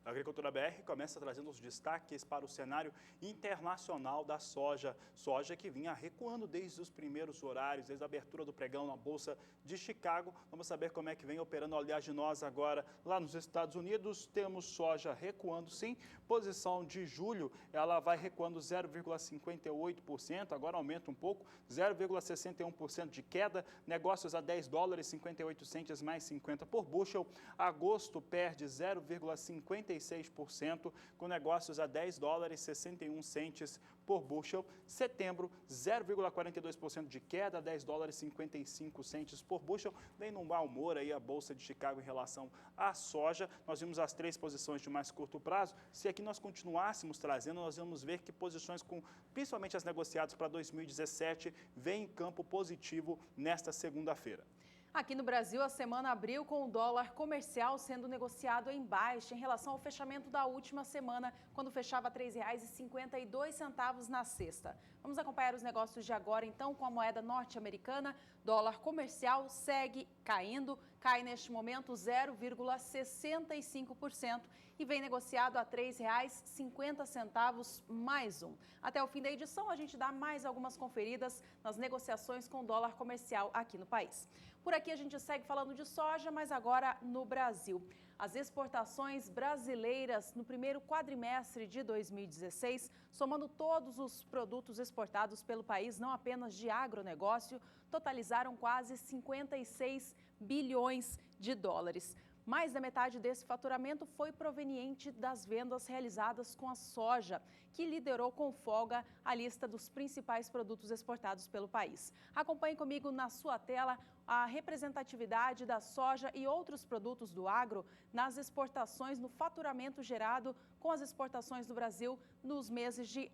A Agricultura BR começa trazendo os destaques para o cenário internacional da soja. Soja que vinha recuando desde os primeiros horários, desde a abertura do pregão na Bolsa de Chicago. Vamos saber como é que vem operando a oleaginosa agora lá nos Estados Unidos. Temos soja recuando sim. Posição de julho, ela vai recuando 0,58%, agora aumenta um pouco, 0,61% de queda. Negócios a $10,58 mais 50 por bushel. Agosto perde 0,56%, com negócios a $10,61 por bushel. Setembro, 0,42% de queda, $10,55 por bushel. Vem num mau humor aí a Bolsa de Chicago em relação à soja. Nós vimos as três posições de mais curto prazo. Se aqui nós continuássemos trazendo, nós vamos ver que posições com, principalmente as negociadas para 2017, vêm em campo positivo nesta segunda-feira. Aqui no Brasil, a semana abriu com o dólar comercial sendo negociado em baixa em relação ao fechamento da última semana, quando fechava R$ 3,52 na sexta. Vamos acompanhar os negócios de agora, então, com a moeda norte-americana. Dólar comercial segue caindo, cai neste momento 0,65% e vem negociado a R$ 3,50 mais um. Até o fim da edição, a gente dá mais algumas conferidas nas negociações com o dólar comercial aqui no país. Por aqui a gente segue falando de soja, mas agora no Brasil. As exportações brasileiras no primeiro quadrimestre de 2016, somando todos os produtos exportados pelo país, não apenas de agronegócio, totalizaram quase 56 bilhões de dólares. Mais da metade desse faturamento foi proveniente das vendas realizadas com a soja, que liderou com folga a lista dos principais produtos exportados pelo país. Acompanhe comigo na sua tela a representatividade da soja e outros produtos do agro nas exportações, no faturamento gerado com as exportações do Brasil nos meses de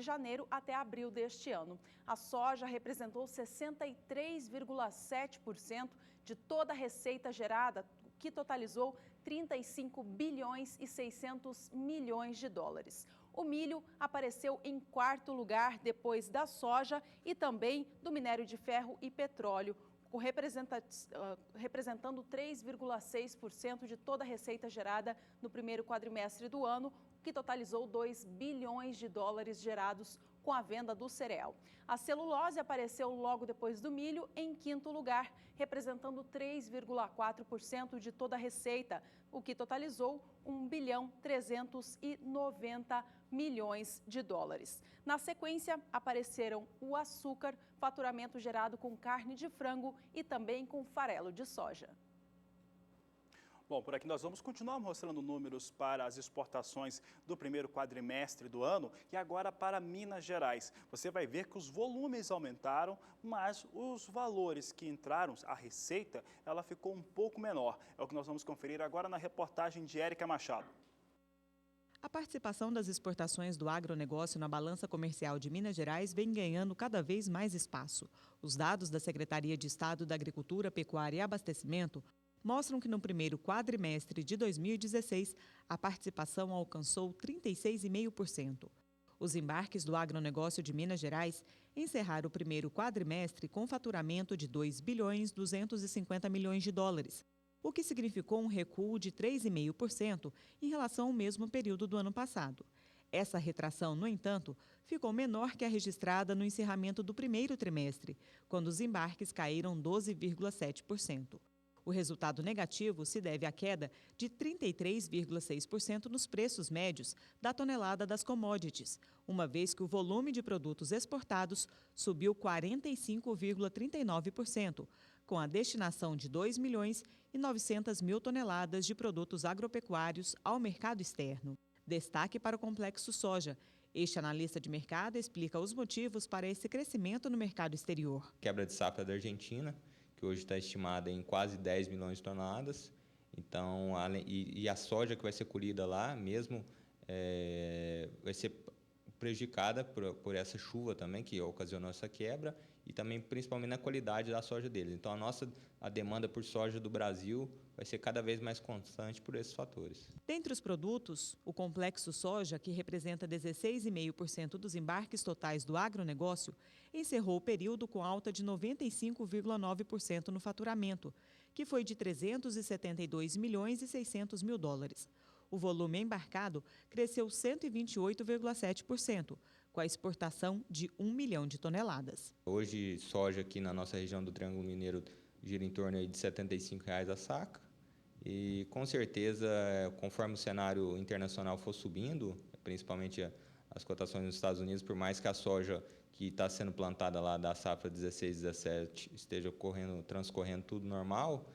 janeiro até abril deste ano. A soja representou 63,7% de toda a receita gerada, que totalizou 35 bilhões e 600 milhões de dólares. O milho apareceu em quarto lugar depois da soja e também do minério de ferro e petróleo, representando 3,6% de toda a receita gerada no primeiro quadrimestre do ano, que totalizou 2 bilhões de dólares gerados com a venda do cereal. A celulose apareceu logo depois do milho em quinto lugar, representando 3,4% de toda a receita, o que totalizou 1 bilhão 390 milhões de dólares. Na sequência, apareceram o açúcar, faturamento gerado com carne de frango e também com farelo de soja. Bom, por aqui nós vamos continuar mostrando números para as exportações do primeiro quadrimestre do ano e agora para Minas Gerais. Você vai ver que os volumes aumentaram, mas os valores que entraram, a receita, ela ficou um pouco menor. É o que nós vamos conferir agora na reportagem de Érica Machado. A participação das exportações do agronegócio na balança comercial de Minas Gerais vem ganhando cada vez mais espaço. Os dados da Secretaria de Estado da Agricultura, Pecuária e Abastecimento mostram que no primeiro quadrimestre de 2016, a participação alcançou 36,5%. Os embarques do agronegócio de Minas Gerais encerraram o primeiro quadrimestre com faturamento de 2 bilhões 250 milhões de dólares, o que significou um recuo de 3,5% em relação ao mesmo período do ano passado. Essa retração, no entanto, ficou menor que a registrada no encerramento do primeiro trimestre, quando os embarques caíram 12,7%. O resultado negativo se deve à queda de 33,6% nos preços médios da tonelada das commodities, uma vez que o volume de produtos exportados subiu 45,39%, com a destinação de 2 milhões e 900 mil toneladas de produtos agropecuários ao mercado externo. Destaque para o complexo soja. Este analista de mercado explica os motivos para esse crescimento no mercado exterior. Quebra de safra da Argentina, que hoje está estimada em quase 10 milhões de toneladas. Então, e a soja que vai ser colhida lá mesmo vai ser prejudicada por essa chuva também, que ocasionou essa quebra, e também principalmente na qualidade da soja deles. Então, a demanda por soja do Brasil vai ser cada vez mais constante por esses fatores. Dentre os produtos, o complexo soja, que representa 16,5% dos embarques totais do agronegócio, encerrou o período com alta de 95,9% no faturamento, que foi de 372 milhões e 600 mil dólares. O volume embarcado cresceu 128,7%, com a exportação de 1 milhão de toneladas. Hoje, soja aqui na nossa região do Triângulo Mineiro gira em torno aí de R$ 75,00 a saca. E, com certeza, conforme o cenário internacional for subindo, principalmente as cotações nos Estados Unidos, por mais que a soja que está sendo plantada lá da safra 16/17 esteja transcorrendo tudo normal,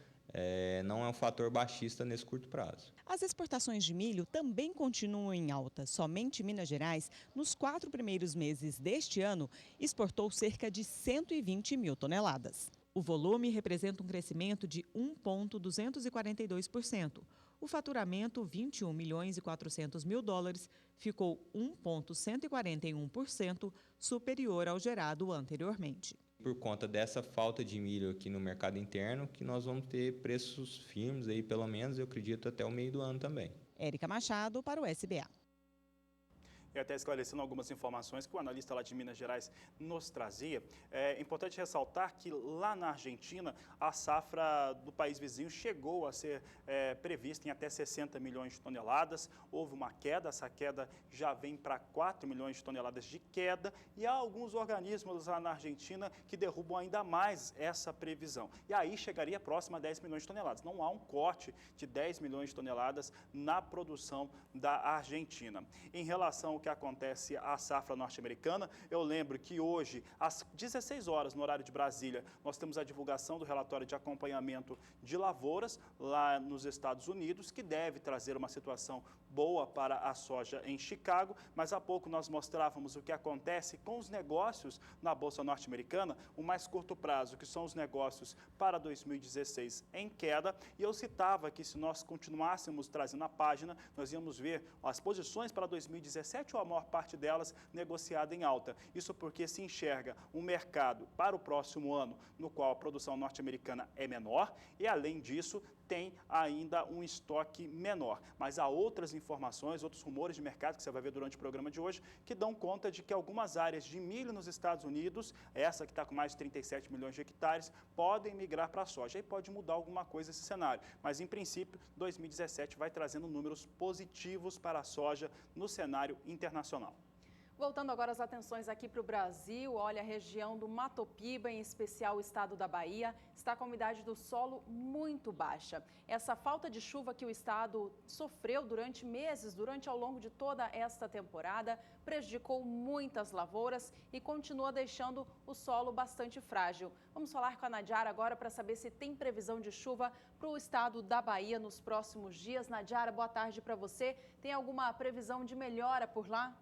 não é um fator baixista nesse curto prazo. As exportações de milho também continuam em alta. Somente Minas Gerais, nos 4 primeiros meses deste ano, exportou cerca de 120 mil toneladas. O volume representa um crescimento de 1,242%. O faturamento, 21 milhões e 400 mil dólares, ficou 1,141% superior ao gerado anteriormente. Por conta dessa falta de milho aqui no mercado interno, que nós vamos ter preços firmes aí, pelo menos, eu acredito, até o meio do ano também. Érica Machado para o SBA. E até esclarecendo algumas informações que o analista lá de Minas Gerais nos trazia, é importante ressaltar que lá na Argentina, a safra do país vizinho chegou a ser prevista em até 60 milhões de toneladas. Houve uma queda, essa queda já vem para 4 milhões de toneladas de queda, e há alguns organismos lá na Argentina que derrubam ainda mais essa previsão. E aí chegaria próximo a 10 milhões de toneladas. Não há um corte de 10 milhões de toneladas na produção da Argentina. Em relação ao que acontece à safra norte-americana, eu lembro que hoje, às 16 horas, no horário de Brasília, nós temos a divulgação do relatório de acompanhamento de lavouras lá nos Estados Unidos, que deve trazer uma situação boa para a soja em Chicago, mas há pouco nós mostrávamos o que acontece com os negócios na Bolsa Norte-Americana, o mais curto prazo, que são os negócios para 2016 em queda, e eu citava que se nós continuássemos trazendo a página, nós íamos ver as posições para 2017, ou a maior parte delas negociada em alta. Isso porque se enxerga um mercado para o próximo ano, no qual a produção norte-americana é menor, e além disso, tem ainda um estoque menor. Mas há outras informações, outros rumores de mercado que você vai ver durante o programa de hoje, que dão conta de que algumas áreas de milho nos Estados Unidos, essa que está com mais de 37 milhões de hectares, podem migrar para a soja. Aí pode mudar alguma coisa esse cenário. Mas, em princípio, 2017 vai trazendo números positivos para a soja no cenário internacional. Voltando agora as atenções aqui para o Brasil, olha, a região do Mato Piba, em especial o estado da Bahia, está com a umidade do solo muito baixa. Essa falta de chuva que o estado sofreu durante meses, durante ao longo de toda esta temporada, prejudicou muitas lavouras e continua deixando o solo bastante frágil. Vamos falar com a Nadiara agora para saber se tem previsão de chuva para o estado da Bahia nos próximos dias. Nadiara, boa tarde para você. Tem alguma previsão de melhora por lá?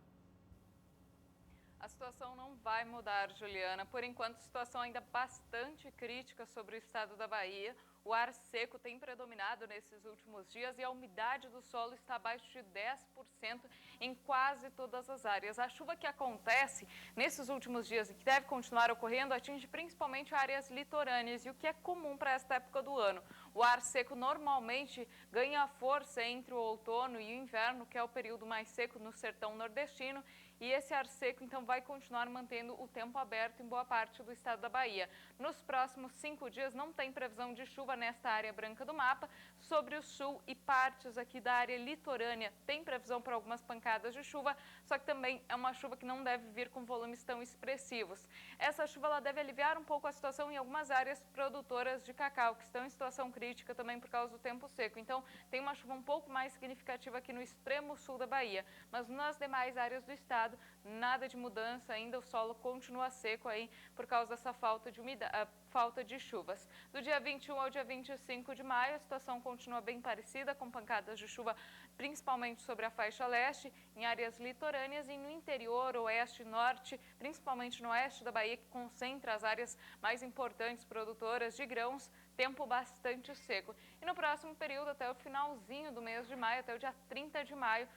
A situação não vai mudar, Juliana. Por enquanto, situação ainda bastante crítica sobre o estado da Bahia. O ar seco tem predominado nesses últimos dias e a umidade do solo está abaixo de 10% em quase todas as áreas. A chuva que acontece nesses últimos dias e que deve continuar ocorrendo atinge principalmente áreas litorâneas, e o que é comum para esta época do ano. O ar seco normalmente ganha força entre o outono e o inverno, que é o período mais seco no sertão nordestino, e esse ar seco, então, vai continuar mantendo o tempo aberto em boa parte do estado da Bahia. Nos próximos 5 dias não tem previsão de chuva nesta área branca do mapa. Sobre o sul e partes aqui da área litorânea, tem previsão para algumas pancadas de chuva, só que também é uma chuva que não deve vir com volumes tão expressivos. Essa chuva ela deve aliviar um pouco a situação em algumas áreas produtoras de cacau, que estão em situação crítica também por causa do tempo seco. Então, tem uma chuva um pouco mais significativa aqui no extremo sul da Bahia, mas nas demais áreas do estado, nada de mudança ainda, o solo continua seco aí por causa dessa falta de umidade, falta de chuvas. Do dia 21 ao dia 25 de maio, a situação continua bem parecida, com pancadas de chuva principalmente sobre a faixa leste, em áreas litorâneas e no interior, oeste e norte, principalmente no oeste da Bahia, que concentra as áreas mais importantes produtoras de grãos, tempo bastante seco. E no próximo período, até o finalzinho do mês de maio, até o dia 30 de maio,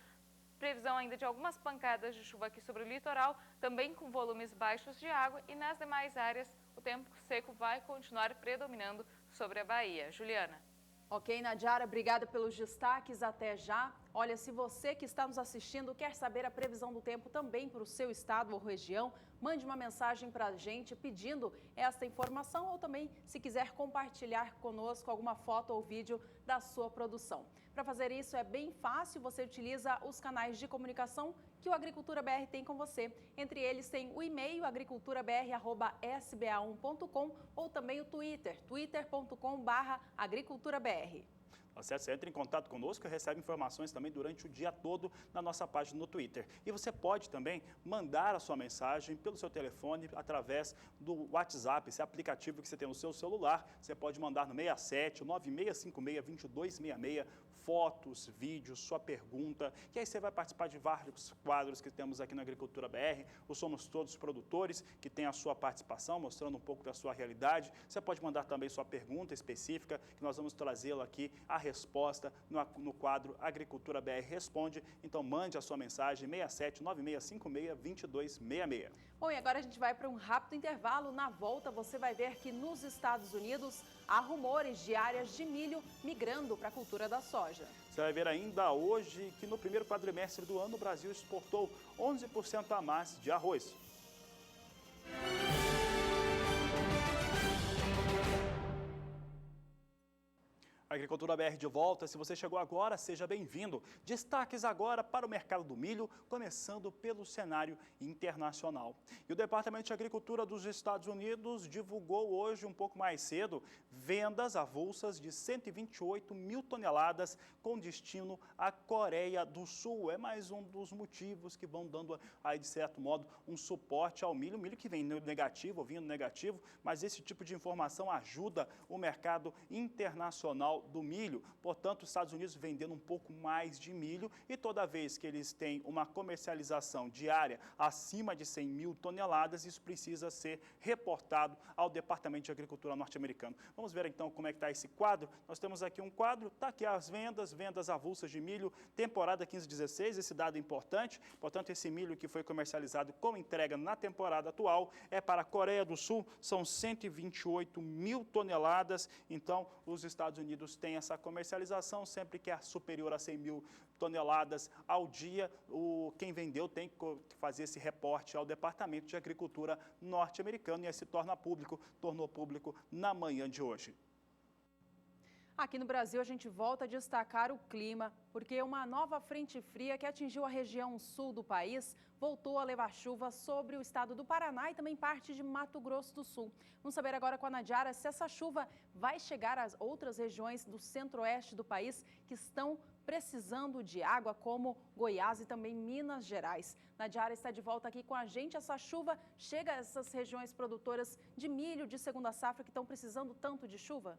previsão ainda de algumas pancadas de chuva aqui sobre o litoral, também com volumes baixos de água, e nas demais áreas o tempo seco vai continuar predominando sobre a Bahia. Juliana. Ok, Nadiara, obrigada pelos destaques. Até já. Olha, se você que está nos assistindo quer saber a previsão do tempo também para o seu estado ou região, mande uma mensagem para a gente pedindo esta informação ou também, se quiser, compartilhar conosco alguma foto ou vídeo da sua produção. Para fazer isso é bem fácil, você utiliza os canais de comunicação que o Agricultura BR tem com você. Entre eles tem o e-mail agriculturabr@sba1.com ou também o Twitter, twitter.com/agriculturabr. Tá certo? Você entra em contato conosco e recebe informações também durante o dia todo na nossa página no Twitter. E você pode também mandar a sua mensagem pelo seu telefone através do WhatsApp, esse aplicativo que você tem no seu celular. Você pode mandar no 67 9656 2266 fotos, vídeos, sua pergunta, que aí você vai participar de vários quadros que temos aqui na Agricultura BR. O Somos Todos Produtores, que tem a sua participação, mostrando um pouco da sua realidade. Você pode mandar também sua pergunta específica, que nós vamos trazê-la aqui, a resposta no quadro Agricultura BR Responde. Então mande a sua mensagem 67 9656 2266. Bom, e agora a gente vai para um rápido intervalo. Na volta você vai ver que nos Estados Unidos há rumores de áreas de milho migrando para a cultura da soja. Você vai ver ainda hoje que no primeiro quadrimestre do ano o Brasil exportou 11% a mais de arroz. Agricultura BR de volta. Se você chegou agora, seja bem-vindo. Destaques agora para o mercado do milho, começando pelo cenário internacional. E o Departamento de Agricultura dos Estados Unidos divulgou hoje, um pouco mais cedo, vendas avulsas de 128 mil toneladas com destino à Coreia do Sul. É mais um dos motivos que vão dando, aí, de certo modo, um suporte ao milho. O milho que vem negativo, vindo negativo, mas esse tipo de informação ajuda o mercado internacional do milho. Portanto, os Estados Unidos vendendo um pouco mais de milho e toda vez que eles têm uma comercialização diária acima de 100 mil toneladas, isso precisa ser reportado ao Departamento de Agricultura norte-americano. Vamos ver então como é que está esse quadro. Nós temos aqui um quadro, está aqui as vendas avulsas de milho, temporada 15-16, esse dado é importante. Portanto, esse milho que foi comercializado com entrega na temporada atual é para a Coreia do Sul, são 128 mil toneladas. Então, os Estados Unidos têm essa comercialização, sempre que é superior a 100 mil toneladas ao dia, quem vendeu tem que fazer esse reporte ao Departamento de Agricultura norte-americano e aí se tornou público na manhã de hoje. Aqui no Brasil, a gente volta a destacar o clima, porque uma nova frente fria que atingiu a região sul do país voltou a levar chuva sobre o estado do Paraná e também parte de Mato Grosso do Sul. Vamos saber agora com a Nadiara se essa chuva vai chegar às outras regiões do centro-oeste do país que estão precisando de água, como Goiás e também Minas Gerais. Nadiara está de volta aqui com a gente. Essa chuva chega a essas regiões produtoras de milho de segunda safra que estão precisando tanto de chuva?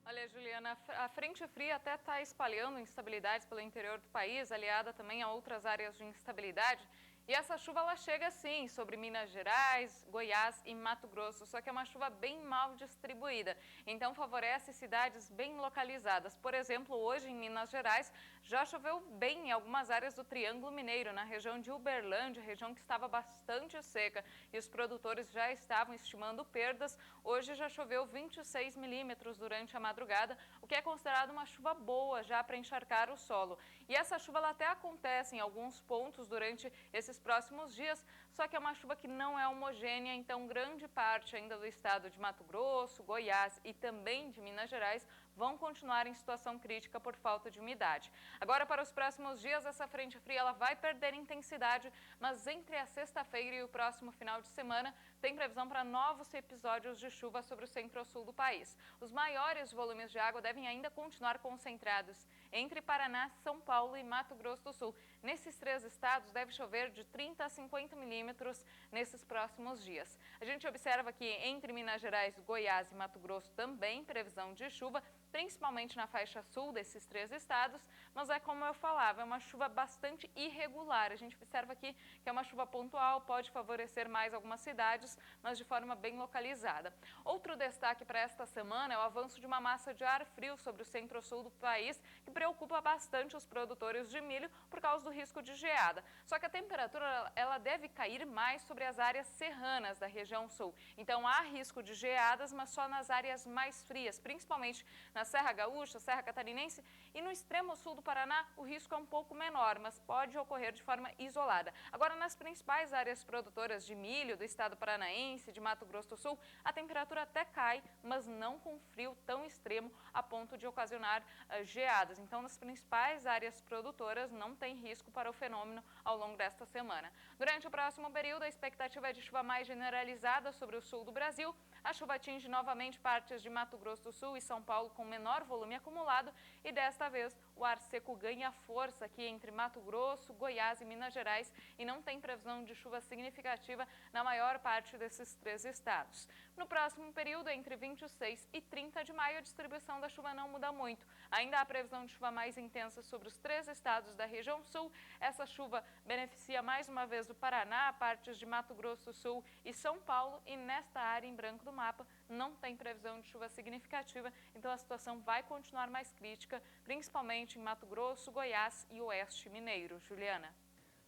Olha, Juliana, a frente fria até está espalhando instabilidades pelo interior do país, aliada também a outras áreas de instabilidade. E essa chuva, ela chega sim sobre Minas Gerais, Goiás e Mato Grosso, só que é uma chuva bem mal distribuída, então favorece cidades bem localizadas. Por exemplo, hoje em Minas Gerais já choveu bem em algumas áreas do Triângulo Mineiro, na região de Uberlândia, região que estava bastante seca e os produtores já estavam estimando perdas. Hoje já choveu 26 milímetros durante a madrugada, o que é considerado uma chuva boa já para encharcar o solo. E essa chuva ela até acontece em alguns pontos durante esses próximos dias, só que é uma chuva que não é homogênea, então grande parte ainda do estado de Mato Grosso, Goiás e também de Minas Gerais vão continuar em situação crítica por falta de umidade. Agora, para os próximos dias, essa frente fria ela vai perder intensidade, mas entre a sexta-feira e o próximo final de semana, tem previsão para novos episódios de chuva sobre o centro-sul do país. Os maiores volumes de água devem ainda continuar concentrados entre Paraná, São Paulo e Mato Grosso do Sul. Nesses três estados, deve chover de 30 a 50 milímetros nesses próximos dias. A gente observa que entre Minas Gerais, Goiás e Mato Grosso também previsão de chuva, principalmente na faixa sul desses três estados, mas é como eu falava, é uma chuva bastante irregular. A gente observa aqui que é uma chuva pontual, pode favorecer mais algumas cidades, mas de forma bem localizada. Outro destaque para esta semana é o avanço de uma massa de ar frio sobre o centro-sul do país, que preocupa bastante os produtores de milho por causa do risco de geada. Só que a temperatura ela deve cair mais sobre as áreas serranas da região sul. Então há risco de geadas, mas só nas áreas mais frias, principalmente nas Na Serra Gaúcha, Serra Catarinense e no extremo sul do Paraná, o risco é um pouco menor, mas pode ocorrer de forma isolada. Agora, nas principais áreas produtoras de milho do estado paranaense, de Mato Grosso do Sul, a temperatura até cai, mas não com frio tão extremo a ponto de ocasionar geadas. Então, nas principais áreas produtoras, não tem risco para o fenômeno ao longo desta semana. Durante o próximo período, a expectativa é de chuva mais generalizada sobre o sul do Brasil. A chuva atinge novamente partes de Mato Grosso do Sul e São Paulo com menor volume acumulado e desta vez o ar seco ganha força aqui entre Mato Grosso, Goiás e Minas Gerais e não tem previsão de chuva significativa na maior parte desses três estados. No próximo período, entre 26 e 30 de maio, a distribuição da chuva não muda muito. Ainda há previsão de chuva mais intensa sobre os três estados da região sul. Essa chuva beneficia mais uma vez o Paraná, partes de Mato Grosso do Sul e São Paulo e nesta área em branco do mapa não tem previsão de chuva significativa, então a situação vai continuar mais crítica, principalmente em Mato Grosso, Goiás e Oeste Mineiro. Juliana.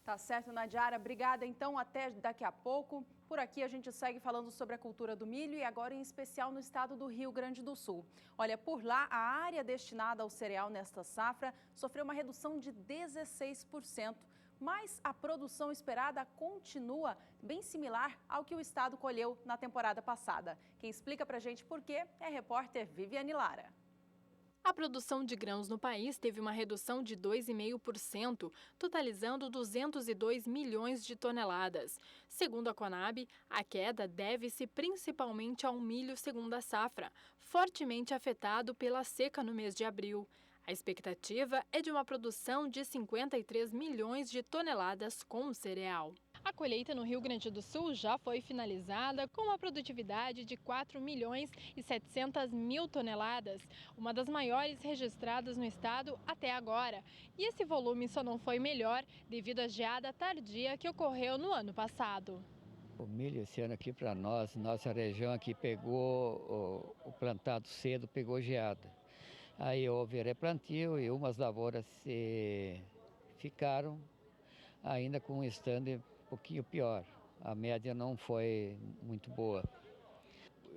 Tá certo, Nadiara. Obrigada, então. Até daqui a pouco. Por aqui a gente segue falando sobre a cultura do milho e agora em especial no estado do Rio Grande do Sul. Olha, por lá, a área destinada ao cereal nesta safra sofreu uma redução de 16%. Mas a produção esperada continua bem similar ao que o estado colheu na temporada passada. Quem explica pra gente por quê é a repórter Viviane Lara. A produção de grãos no país teve uma redução de 2,5%, totalizando 202 milhões de toneladas. Segundo a Conab, a queda deve-se principalmente ao milho segunda safra, fortemente afetado pela seca no mês de abril. A expectativa é de uma produção de 53 milhões de toneladas com cereal. A colheita no Rio Grande do Sul já foi finalizada com uma produtividade de 4 milhões e 700 mil toneladas, uma das maiores registradas no estado até agora. E esse volume só não foi melhor devido à geada tardia que ocorreu no ano passado. O milho esse ano aqui para nós, nossa região aqui pegou o plantado cedo, pegou geada. Aí houve replantio e umas lavouras ficaram ainda com um stand um pouquinho pior. A média não foi muito boa.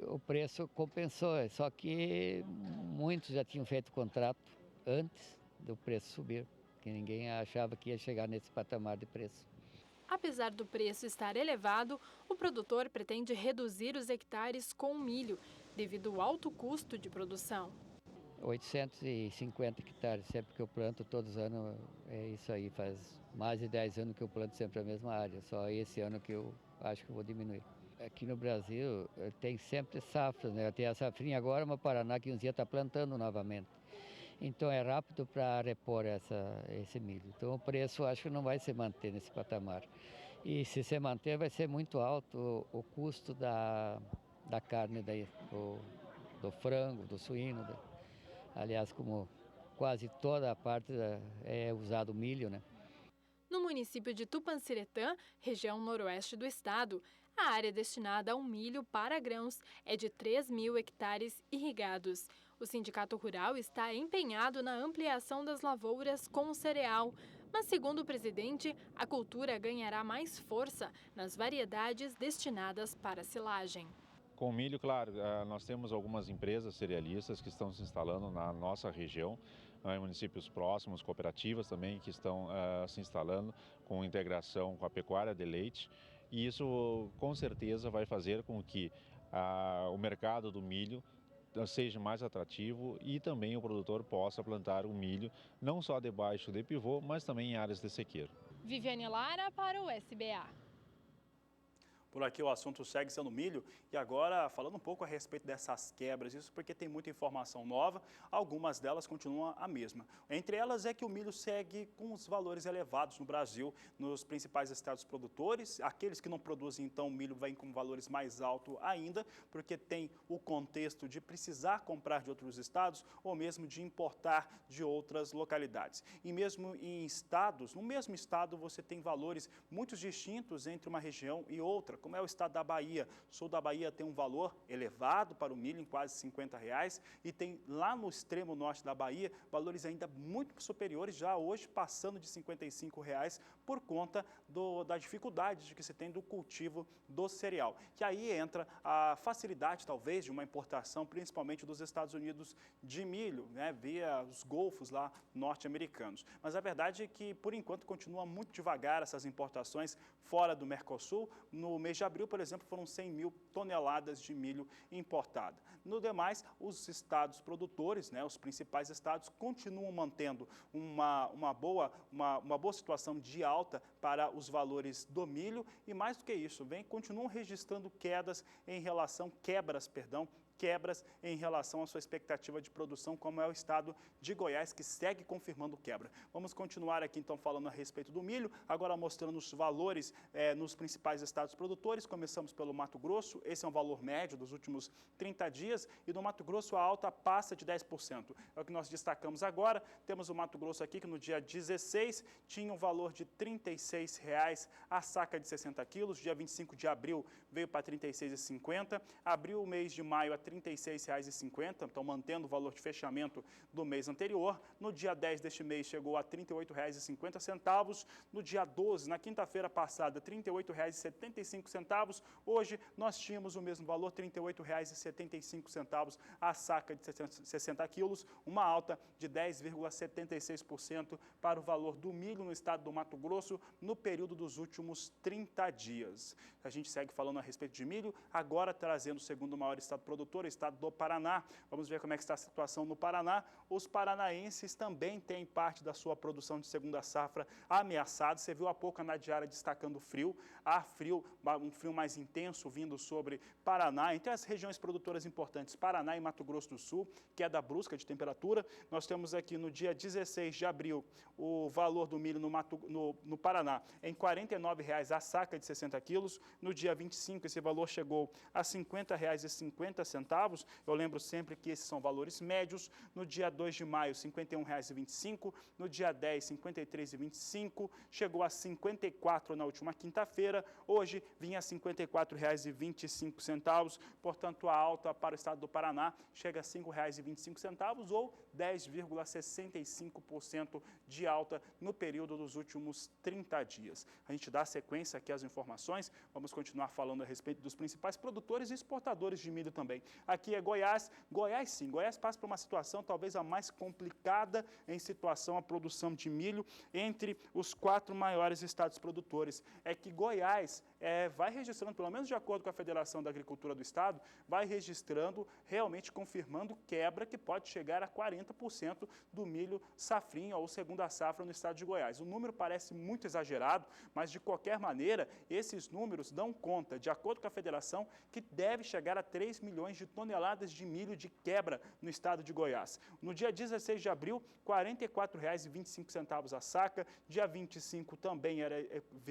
O preço compensou, só que muitos já tinham feito contrato antes do preço subir, que ninguém achava que ia chegar nesse patamar de preço. Apesar do preço estar elevado, o produtor pretende reduzir os hectares com milho, devido ao alto custo de produção. 850 hectares, sempre que eu planto todos os anos, é isso aí, faz mais de 10 anos que eu planto sempre a mesma área, só esse ano que eu acho que eu vou diminuir. Aqui no Brasil tem sempre safras, né? Tem a safrinha agora, mas o Paraná que uns dias está plantando novamente. Então é rápido para repor esse milho. Então o preço acho que não vai se manter nesse patamar. E se se manter vai ser muito alto o custo da carne, do frango, do suíno. Aliás, como quase toda a parte é usado milho, né? No município de Tupanciretã, região noroeste do estado, a área destinada ao milho para grãos é de 3 mil hectares irrigados. O Sindicato Rural está empenhado na ampliação das lavouras com o cereal, mas, segundo o presidente, a cultura ganhará mais força nas variedades destinadas para silagem. Com o milho, claro, nós temos algumas empresas cerealistas que estão se instalando na nossa região, em municípios próximos, cooperativas também que estão se instalando com integração com a pecuária de leite. E isso, com certeza, vai fazer com que o mercado do milho seja mais atrativo e também o produtor possa plantar o milho não só debaixo de pivô, mas também em áreas de sequeiro. Viviane Lara para o SBA. Por aqui o assunto segue sendo milho e agora falando um pouco a respeito dessas quebras, isso porque tem muita informação nova, algumas delas continuam a mesma. Entre elas é que o milho segue com os valores elevados no Brasil, nos principais estados produtores, aqueles que não produzem então o milho vêm com valores mais altos ainda, porque tem o contexto de precisar comprar de outros estados ou mesmo de importar de outras localidades. E mesmo em estados, no mesmo estado você tem valores muito distintos entre uma região e outra. como é o estado da Bahia. O sul da Bahia tem um valor elevado para o milho, em quase R$50, e tem lá no extremo norte da Bahia valores ainda muito superiores, já hoje passando de R$55, por conta da dificuldade que se tem do cultivo do cereal. Que aí entra a facilidade, talvez, de uma importação, principalmente dos Estados Unidos, de milho, né, via os golfos lá norte-americanos. Mas a verdade é que, por enquanto, continua muito devagar essas importações fora do Mercosul. No mês de abril, por exemplo, foram 100 mil toneladas de milho importada. No demais, os estados produtores, né, os principais estados, continuam mantendo uma boa situação de alta para os valores do milho e, mais do que isso, continuam registrando quebras em relação à sua expectativa de produção, como é o estado de Goiás, que segue confirmando quebra. Vamos continuar aqui, então, falando a respeito do milho, agora mostrando os valores nos principais estados produtores. Começamos pelo Mato Grosso, esse é um valor médio dos últimos 30 dias, e no Mato Grosso a alta passa de 10%. É o que nós destacamos agora. Temos o Mato Grosso aqui, que no dia 16 tinha um valor de R$ 36,00 a saca de 60 quilos, dia 25 de abril veio para R$ 36,50, abriu o mês de maio a R$ 36,50, então mantendo o valor de fechamento do mês anterior. No dia 10 deste mês chegou a R$ 38,50, no dia 12, na quinta-feira passada, R$ 38,75, hoje nós tínhamos o mesmo valor, R$ 38,75 a saca de 60 quilos, uma alta de 10,76% para o valor do milho no estado do Mato Grosso no período dos últimos 30 dias. A gente segue falando a respeito de milho, agora trazendo o segundo maior estado produtor, o estado do Paraná. Vamos ver como é que está a situação no Paraná. Os paranaenses também têm parte da sua produção de segunda safra ameaçada. Você viu há pouco a Nadiara destacando frio. Há frio, um frio mais intenso vindo sobre Paraná. Entre as regiões produtoras importantes, Paraná e Mato Grosso do Sul, queda brusca de temperatura. Nós temos aqui no dia 16 de abril o valor do milho no Paraná em R$ 49,00 a saca de 60 quilos. No dia 25, esse valor chegou a R$ 50,50. Eu lembro sempre que esses são valores médios. No dia 2 de maio, R$ 51,25. No dia 10, R$ 53,25. Chegou a R$ 54 na última quinta-feira. Hoje, vinha a R$ 54,25. Portanto, a alta para o estado do Paraná chega a R$ 5,25 ou 10,65% de alta no período dos últimos 30 dias. A gente dá sequência aqui às informações. Vamos continuar falando a respeito dos principais produtores e exportadores de milho também. Aqui é Goiás. Goiás, sim. Goiás passa por uma situação talvez a mais complicada em situação à produção de milho entre os 4 maiores estados produtores. É que Goiás vai registrando, pelo menos de acordo com a Federação da Agricultura do Estado, vai registrando, realmente confirmando quebra que pode chegar a 40% do milho safrinha ou segunda safra no estado de Goiás. O número parece muito exagerado, mas de qualquer maneira, esses números dão conta, de acordo com a Federação, que deve chegar a 3 milhões de toneladas de milho de quebra no estado de Goiás. No dia 16 de abril, R$ 44,25 a saca, dia 25 também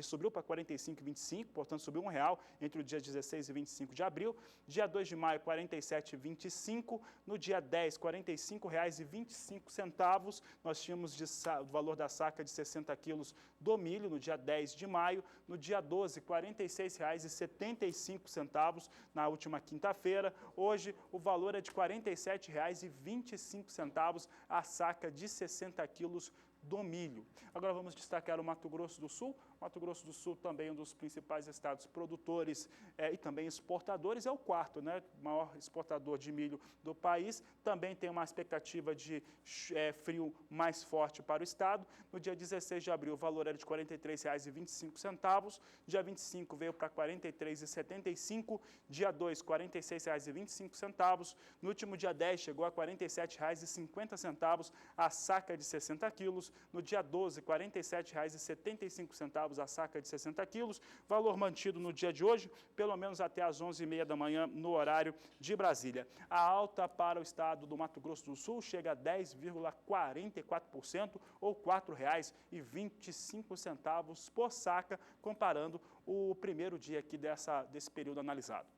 subiu para R$ 45,25, portanto subiu R$1 entre o dia 16 e 25 de abril, dia 2 de maio, R$ 47,25, no dia 10, R$ 45,25, nós tínhamos o valor da saca de 60 quilos do milho no dia 10 de maio, no dia 12, R$ 46,75 na última quinta-feira, hoje o valor é de R$ 47,25 a saca de 60 quilos do milho. Agora vamos destacar o Mato Grosso do Sul. Mato Grosso do Sul também um dos principais estados produtores e também exportadores, é o quarto, né, maior exportador de milho do país. Também tem uma expectativa de frio mais forte para o estado. No dia 16 de abril o valor era de R$ 43,25, dia 25 veio para R$ 43,75, dia 2 R$ 46,25, no último dia 10 chegou a R$ 47,50 a saca de 60 quilos, no dia 12 R$ 47,75 a saca de 60 quilos, valor mantido no dia de hoje, pelo menos até às 11h30 da manhã, no horário de Brasília. A alta para o estado do Mato Grosso do Sul chega a 10,44% ou R$ 4,25 por saca, comparando o primeiro dia aqui desse período analisado.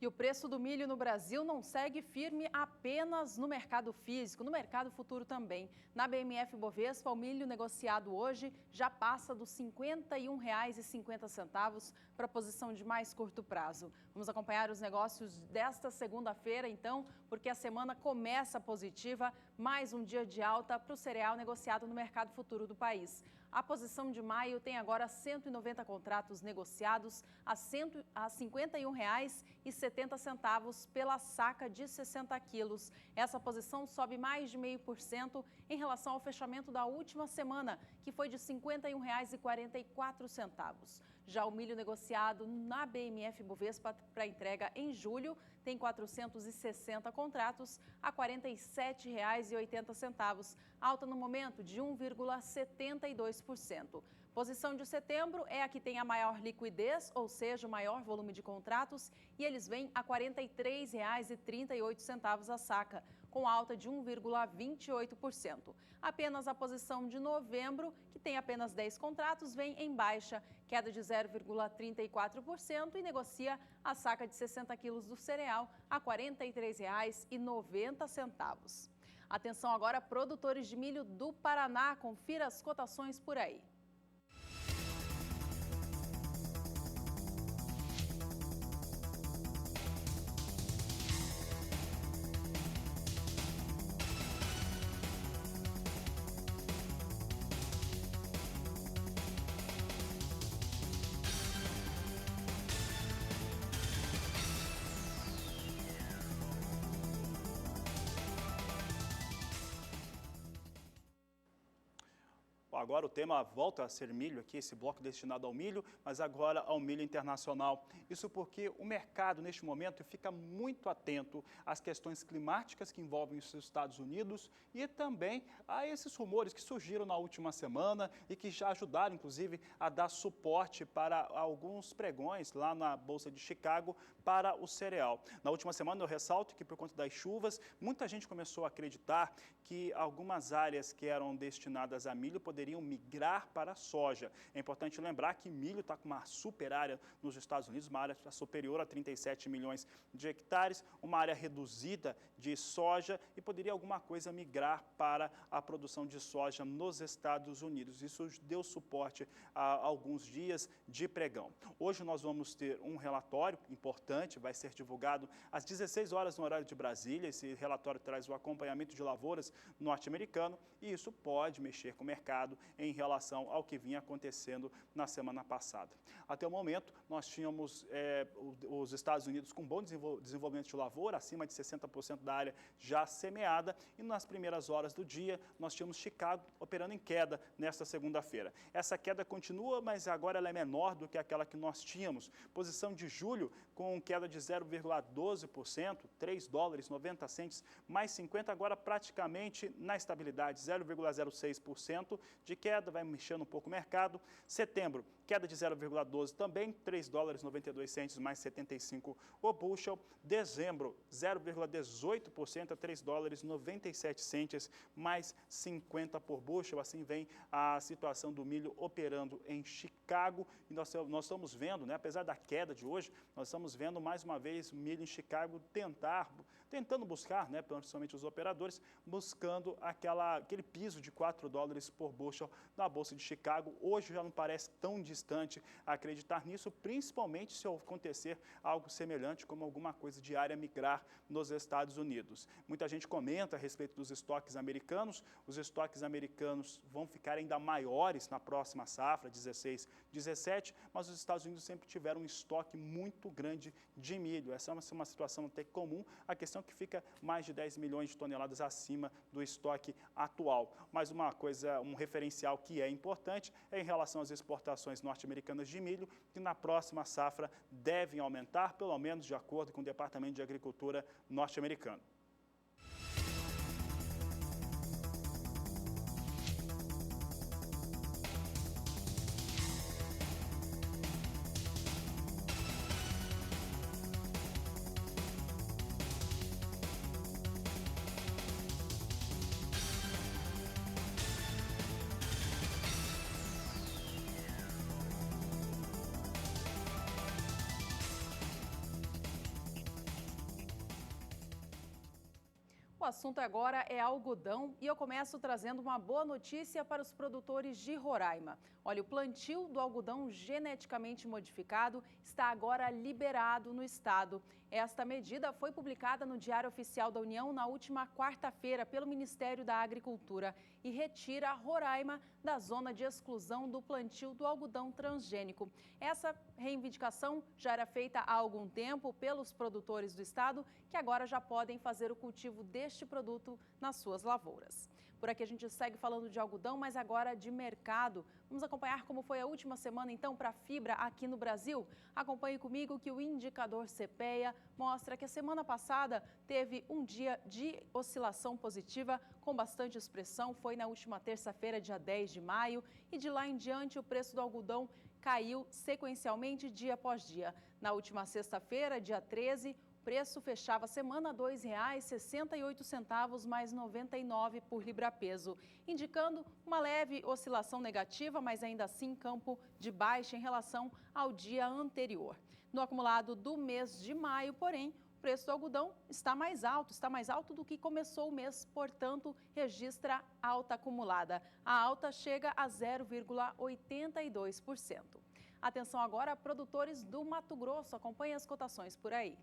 E o preço do milho no Brasil não segue firme apenas no mercado físico, no mercado futuro também. Na BMF Bovespa, o milho negociado hoje já passa dos R$ 51,50 para a posição de mais curto prazo. Vamos acompanhar os negócios desta segunda-feira, então, porque a semana começa positiva, mais um dia de alta para o cereal negociado no mercado futuro do país. A posição de maio tem agora 190 contratos negociados a R$ 51,70 pela saca de 60 quilos. Essa posição sobe mais de 0,5% em relação ao fechamento da última semana, que foi de R$ 51,44. Já o milho negociado na BMF Bovespa para entrega em julho tem 460 contratos a R$ 47,80, alta no momento de 1,72%. Posição de setembro é a que tem a maior liquidez, ou seja, o maior volume de contratos, e eles vêm a R$ 43,38 a saca, com alta de 1,28%. Apenas a posição de novembro, que tem apenas 10 contratos, vem em baixa, queda de 0,34% e negocia a saca de 60 quilos do cereal a R$ 43,90. Atenção agora, produtores de milho do Paraná, confira as cotações por aí. Agora o tema volta a ser milho aqui, esse bloco destinado ao milho, mas agora ao milho internacional. Isso porque o mercado, neste momento, fica muito atento às questões climáticas que envolvem os Estados Unidos e também a esses rumores que surgiram na última semana e que já ajudaram, inclusive, a dar suporte para alguns pregões lá na Bolsa de Chicago para o cereal. Na última semana, eu ressalto que, por conta das chuvas, muita gente começou a acreditar que algumas áreas que eram destinadas a milho poderiam migrar para a soja. É importante lembrar que milho está com uma super área nos Estados Unidos, uma área superior a 37 milhões de hectares, uma área reduzida de soja e poderia alguma coisa migrar para a produção de soja nos Estados Unidos. Isso deu suporte a alguns dias de pregão. Hoje nós vamos ter um relatório importante, vai ser divulgado às 16 horas no horário de Brasília. Esse relatório traz o acompanhamento de lavouras norte-americano e isso pode mexer com o mercado em relação ao que vinha acontecendo na semana passada. Até o momento, nós tínhamos os Estados Unidos com bom desenvolvimento de lavoura, acima de 60% da área já semeada, e nas primeiras horas do dia, nós tínhamos Chicago operando em queda nesta segunda-feira. Essa queda continua, mas agora ela é menor do que aquela que nós tínhamos. Posição de julho com queda de 0,12%, $3,90 mais 50, agora praticamente na estabilidade, 0,06% de queda, vai mexendo um pouco o mercado. Setembro, queda de 0,12 também, $3,92 mais 75 o bushel. Dezembro, 0,18% a $3,97 mais 50 por bushel. Assim vem a situação do milho operando em Chicago. E nós estamos vendo, né, apesar da queda de hoje, nós estamos vendo mais uma vez o milho em Chicago tentando buscar, né, principalmente os operadores, buscando aquele piso de $4 por bushel na Bolsa de Chicago. Hoje já não parece tão distante acreditar nisso, principalmente se acontecer algo semelhante, como alguma coisa de área migrar nos Estados Unidos. Muita gente comenta a respeito dos estoques americanos. Os estoques americanos vão ficar ainda maiores na próxima safra, 16, 17, mas os Estados Unidos sempre tiveram um estoque muito grande de milho. Essa é uma situação até comum, a questão é que fica mais de 10 milhões de toneladas acima do estoque atual. Mas uma coisa, um referencial que é importante é em relação às exportações norte-americanas de milho, que na próxima safra devem aumentar, pelo menos de acordo com o Departamento de Agricultura norte-americano. assunto agora é algodão e eu começo trazendo uma boa notícia para os produtores de Roraima. Olha, o plantio do algodão geneticamente modificado está agora liberado no estado. Esta medida foi publicada no Diário Oficial da União na última quarta-feira pelo Ministério da Agricultura e retira Roraima da zona de exclusão do plantio do algodão transgênico. Essa reivindicação já era feita há algum tempo pelos produtores do estado, que agora já podem fazer o cultivo deste produto nas suas lavouras. Por aqui a gente segue falando de algodão, mas agora de mercado. Vamos acompanhar como foi a última semana, então, para a fibra aqui no Brasil? Acompanhe comigo que o indicador CPEA mostra que a semana passada teve um dia de oscilação positiva com bastante expressão. Foi na última terça-feira, dia 10 de maio, e de lá em diante o preço do algodão caiu sequencialmente dia após dia. Na última sexta-feira, dia 13, o preço fechava a semana R$ 2,68 mais 99 por libra-peso, indicando uma leve oscilação negativa, mas ainda assim campo de baixa em relação ao dia anterior. No acumulado do mês de maio, porém, o preço do algodão está mais alto do que começou o mês, portanto, registra alta acumulada. A alta chega a 0,82%. Atenção agora, produtores do Mato Grosso, acompanhem as cotações por aí.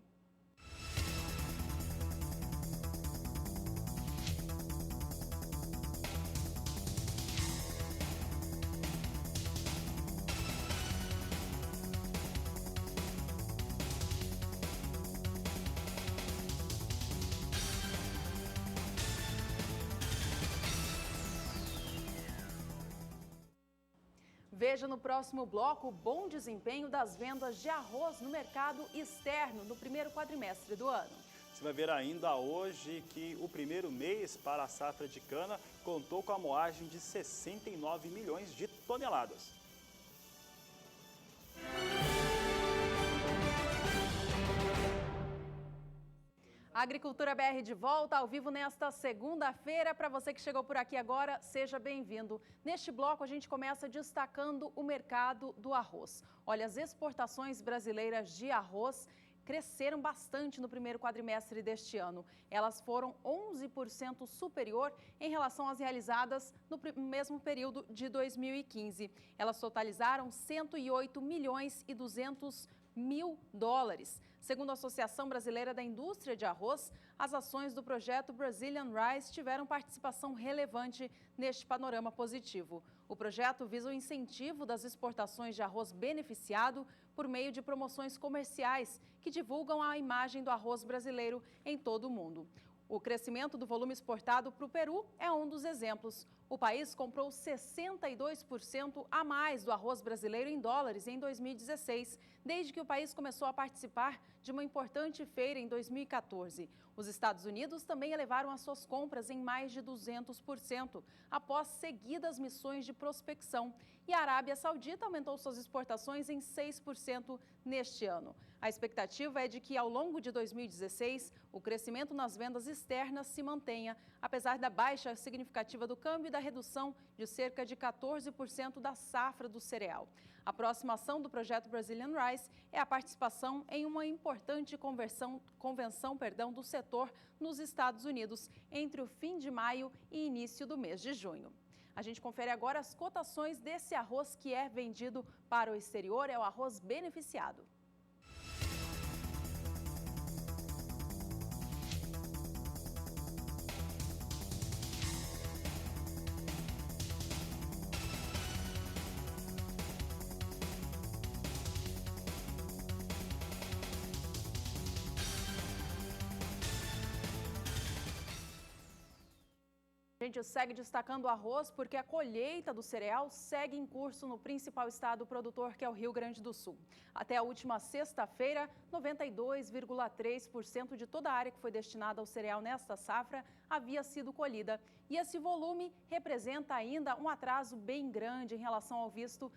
Veja no próximo bloco o bom desempenho das vendas de arroz no mercado externo no primeiro quadrimestre do ano. Você vai ver ainda hoje que o primeiro mês para a safra de cana contou com a moagem de 69 milhões de toneladas. A Agricultura BR de volta ao vivo nesta segunda-feira. Para você que chegou por aqui agora, seja bem-vindo. Neste bloco, a gente começa destacando o mercado do arroz. Olha, as exportações brasileiras de arroz cresceram bastante no primeiro quadrimestre deste ano. Elas foram 11% superior em relação às realizadas no mesmo período de 2015. Elas totalizaram 108 milhões e 200 mil dólares. Segundo a Associação Brasileira da Indústria de Arroz, as ações do projeto Brazilian Rice tiveram participação relevante neste panorama positivo. O projeto visa o incentivo das exportações de arroz beneficiado por meio de promoções comerciais que divulgam a imagem do arroz brasileiro em todo o mundo. O crescimento do volume exportado para o Peru é um dos exemplos. O país comprou 62% a mais do arroz brasileiro em dólares em 2016, desde que o país começou a participar de uma importante feira em 2014. Os Estados Unidos também elevaram as suas compras em mais de 200%, após seguidas missões de prospecção. E a Arábia Saudita aumentou suas exportações em 6% neste ano. A expectativa é de que, ao longo de 2016, o crescimento nas vendas externas se mantenha, apesar da baixa significativa do câmbio e da redução de cerca de 14% da safra do cereal. A próxima ação do projeto Brazilian Rice é a participação em uma importante convenção do setor nos Estados Unidos, entre o fim de maio e início do mês de junho. A gente confere agora as cotações desse arroz que é vendido para o exterior, é o arroz beneficiado. A gente segue destacando o arroz porque a colheita do cereal segue em curso no principal estado produtor, que é o Rio Grande do Sul. Até a última sexta-feira, 92,3% de toda a área que foi destinada ao cereal nesta safra havia sido colhida. E esse volume representa ainda um atraso bem grande em relação ao visto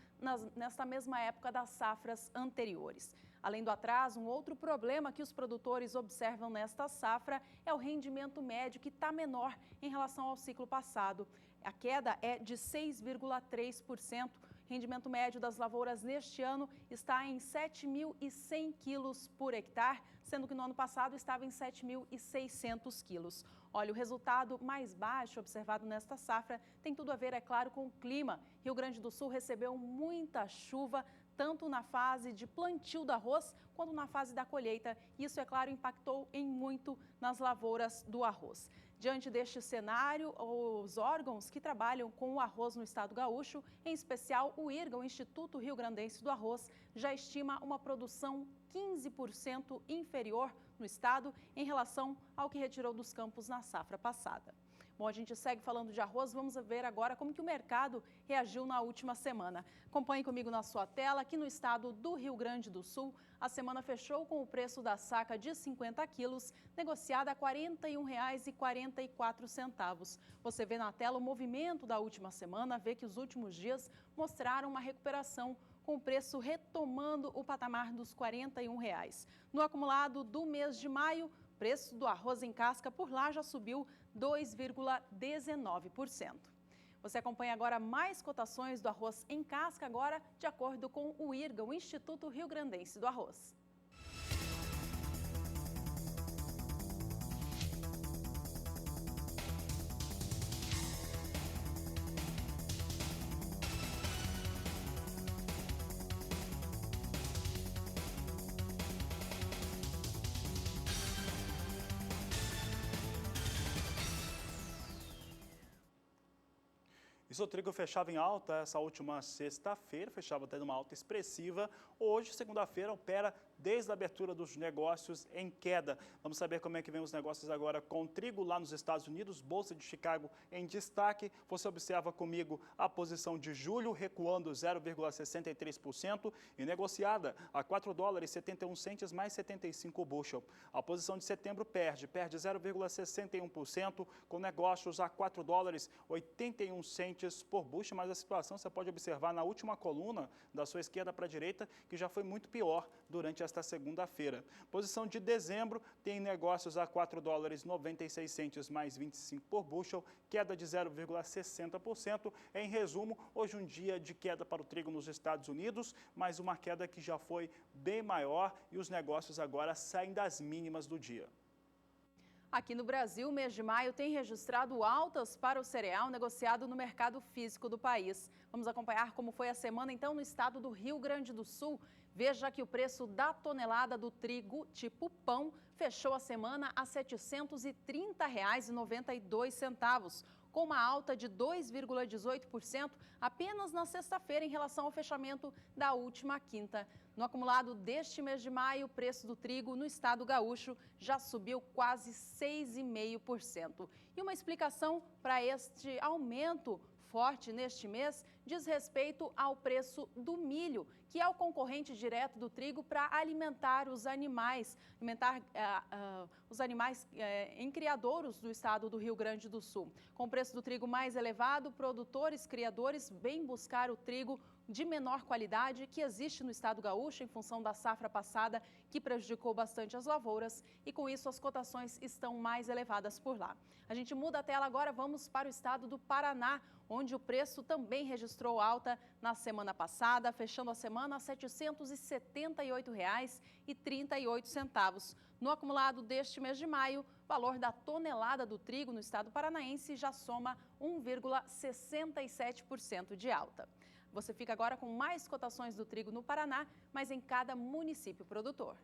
nesta mesma época das safras anteriores. Além do atraso, um outro problema que os produtores observam nesta safra é o rendimento médio, que está menor em relação ao ciclo passado. A queda é de 6,3%, rendimento médio das lavouras neste ano está em 7.100 quilos por hectare, sendo que no ano passado estava em 7.600 quilos. Olha, o resultado mais baixo observado nesta safra tem tudo a ver, é claro, com o clima. Rio Grande do Sul recebeu muita chuva, tanto na fase de plantio do arroz, quanto na fase da colheita. Isso, é claro, impactou em muito nas lavouras do arroz. Diante deste cenário, os órgãos que trabalham com o arroz no estado gaúcho, em especial o IRGA, o Instituto Rio Grandense do Arroz, já estima uma produção 15% inferior no estado em relação ao que retirou dos campos na safra passada. Bom, a gente segue falando de arroz, vamos ver agora como que o mercado reagiu na última semana. Acompanhe comigo na sua tela, aqui no estado do Rio Grande do Sul, a semana fechou com o preço da saca de 50 quilos, negociada a R$ 41,44. Você vê na tela o movimento da última semana, vê que os últimos dias mostraram uma recuperação, com o preço retomando o patamar dos R$ 41. No acumulado do mês de maio, o preço do arroz em casca por lá já subiu 2,19%. Você acompanha agora mais cotações do arroz em casca, agora de acordo com o IRGA, o Instituto Rio Grandense do Arroz. Isso, o trigo fechava em alta essa última sexta-feira, fechava até numa alta expressiva. Hoje, segunda-feira, opera desde a abertura dos negócios em queda. Vamos saber como é que vem os negócios agora com o trigo lá nos Estados Unidos, Bolsa de Chicago em destaque. Você observa comigo a posição de julho recuando 0,63% e negociada a $4,71 mais 75 bushel. A posição de setembro perde 0,61% com negócios a $4,81 por bushel, mas a situação você pode observar na última coluna da sua esquerda para a direita, que já foi muito pior durante esta segunda-feira. Posição de dezembro tem negócios a $4,96 mais 25 por bushel, queda de 0,60%. Em resumo, hoje um dia de queda para o trigo nos Estados Unidos, mas uma queda que já foi bem maior e os negócios agora saem das mínimas do dia. Aqui no Brasil, o mês de maio tem registrado altas para o cereal negociado no mercado físico do país. Vamos acompanhar como foi a semana, então, no estado do Rio Grande do Sul. Veja que o preço da tonelada do trigo tipo pão fechou a semana a R$ 730,92, com uma alta de 2,18% apenas na sexta-feira em relação ao fechamento da última quinta. No acumulado deste mês de maio, o preço do trigo no estado gaúcho já subiu quase 6,5%. E uma explicação para este aumento forte neste mês diz respeito ao preço do milho, que é o concorrente direto do trigo para alimentar os animais, em criadouros do estado do Rio Grande do Sul. Com o preço do trigo mais elevado, produtores, criadores vêm buscar o trigo de menor qualidade que existe no estado gaúcho em função da safra passada, que prejudicou bastante as lavouras, e com isso as cotações estão mais elevadas por lá. A gente muda a tela agora, vamos para o estado do Paraná, onde o preço também registrou alta na semana passada, fechando a semana a R$ 778,38. No acumulado deste mês de maio, o valor da tonelada do trigo no estado paranaense já soma 1,67% de alta. Você fica agora com mais cotações do trigo no Paraná, mas em cada município produtor.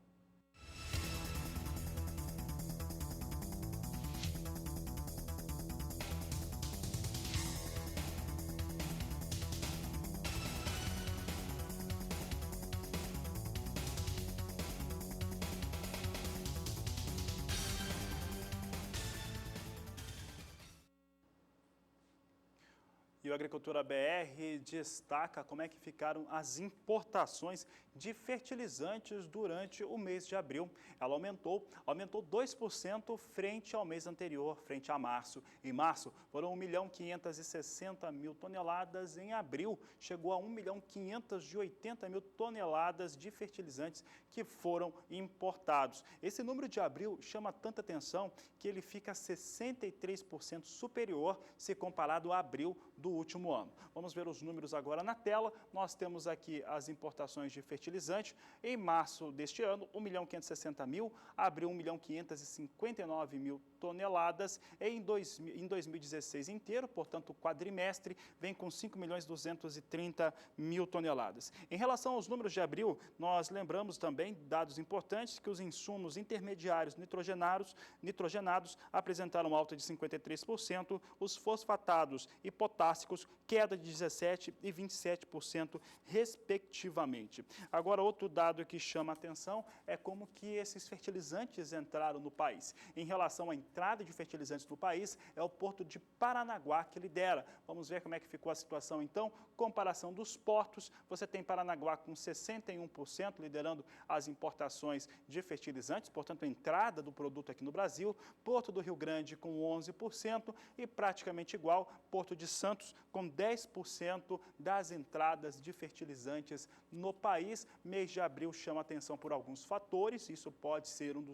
E o Agricultura BR destaca como é que ficaram as importações de fertilizantes durante o mês de abril. Ela aumentou 2% frente ao mês anterior, frente a março. Em março, foram 1.560.000 toneladas. Em abril, chegou a 1.580.000 toneladas de fertilizantes que foram importados. Esse número de abril chama tanta atenção que ele fica 63% superior se comparado a abril do último ano. Vamos ver os números agora na tela. Nós temos aqui as importações de fertilizante. Em março deste ano, 1.560.000, abril 1.559.000 toneladas. Em 2016 inteiro, portanto, o quadrimestre, vem com 5.230.000 toneladas. Em relação aos números de abril, nós lembramos também dados importantes que os insumos intermediários nitrogenados apresentaram alta de 53%, os fosfatados e potássicos queda de 17% e 27%, respectivamente. Agora, outro dado que chama a atenção é como que esses fertilizantes entraram no país. Em relação à entrada de fertilizantes no país, é o porto de Paranaguá que lidera. Vamos ver como é que ficou a situação, então. Comparação dos portos, você tem Paranaguá com 61%, liderando as importações de fertilizantes, portanto, a entrada do produto aqui no Brasil. Porto do Rio Grande com 11% e praticamente igual, Porto de Santos com 10% das entradas de fertilizantes no país. Mês de abril chama atenção por alguns fatores, isso pode ser um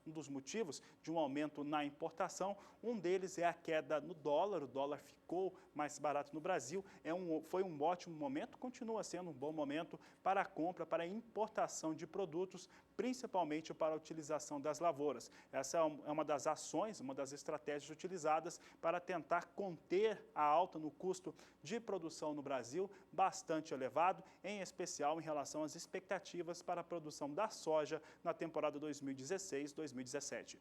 dos motivos de um aumento na importação. Um deles é a queda no dólar, o dólar ficou mais barato no Brasil, foi um ótimo momento, continua sendo um bom momento para a compra, para a importação de produtos, principalmente para a utilização das lavouras. Essa é uma das ações, uma das estratégias utilizadas para tentar conter a alta no custo de produção no Brasil, bastante elevado, em especial em relação às expectativas para a produção da soja na temporada 2016-2017.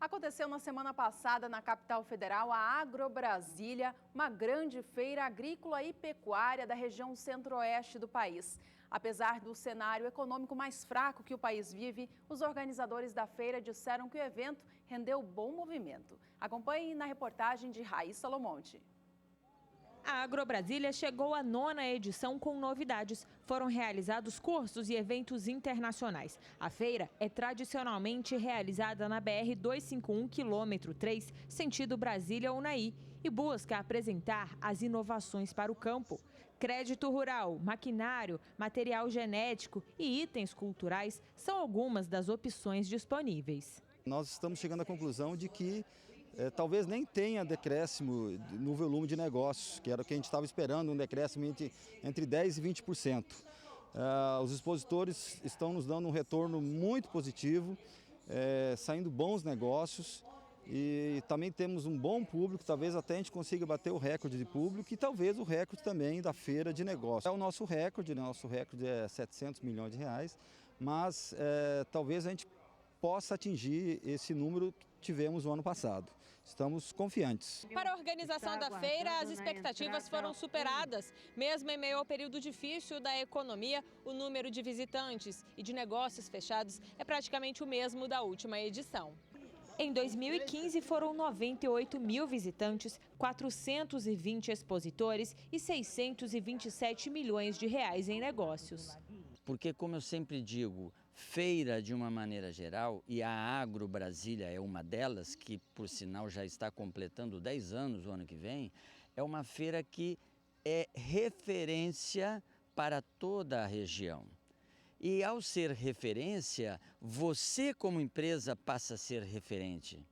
Aconteceu na semana passada, na capital federal, a Agrobrasília, uma grande feira agrícola e pecuária da região centro-oeste do país. Apesar do cenário econômico mais fraco que o país vive, os organizadores da feira disseram que o evento rendeu bom movimento. Acompanhe na reportagem de Raíssa Lomonte. A Agrobrasília chegou à 9ª edição com novidades. Foram realizados cursos e eventos internacionais. A feira é tradicionalmente realizada na BR-251, quilômetro 3, sentido Brasília-Unai, e busca apresentar as inovações para o campo. Crédito rural, maquinário, material genético e itens culturais são algumas das opções disponíveis. Nós estamos chegando à conclusão de que talvez nem tenha decréscimo no volume de negócios, que era o que a gente estava esperando, um decréscimo entre 10% e 20%. Os expositores estão nos dando um retorno muito positivo, saindo bons negócios e também temos um bom público, talvez até a gente consiga bater o recorde de público e talvez o recorde também da feira de negócios. É o nosso recorde é 700 milhões de reais, mas talvez a gente possa atingir esse número que tivemos no ano passado. Estamos confiantes. Para a organização da feira, as expectativas foram superadas. Mesmo em meio ao período difícil da economia, o número de visitantes e de negócios fechados é praticamente o mesmo da última edição. Em 2015, foram 98 mil visitantes, 420 expositores e 627 milhões de reais em negócios. Porque, como eu sempre digo, feira de uma maneira geral, e a Agrobrasília é uma delas, que por sinal já está completando 10 anos o ano que vem, é uma feira que é referência para toda a região. E ao ser referência, você como empresa passa a ser referente.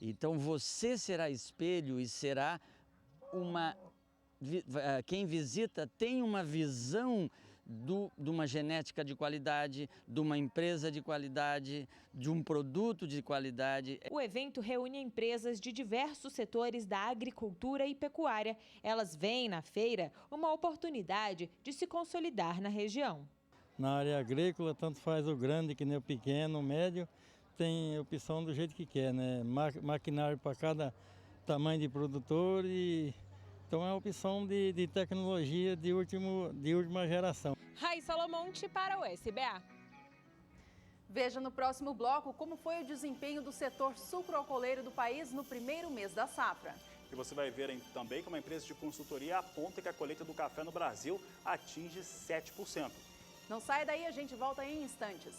Então você será espelho e será quem visita tem uma visão de uma genética de qualidade, de uma empresa de qualidade, de um produto de qualidade. O evento reúne empresas de diversos setores da agricultura e pecuária. Elas veem na feira uma oportunidade de se consolidar na região. Na área agrícola, tanto faz o grande que nem o pequeno, o médio, tem opção do jeito que quer, né? Maquinário para cada tamanho de produtor e... Então é uma opção de tecnologia de última geração. Raíssa Lomonte para o SBA. Veja no próximo bloco como foi o desempenho do setor sucroalcooleiro do país no primeiro mês da safra. E você vai ver também como a empresa de consultoria aponta que a colheita do café no Brasil atinge 7%. Não saia daí, a gente volta em instantes.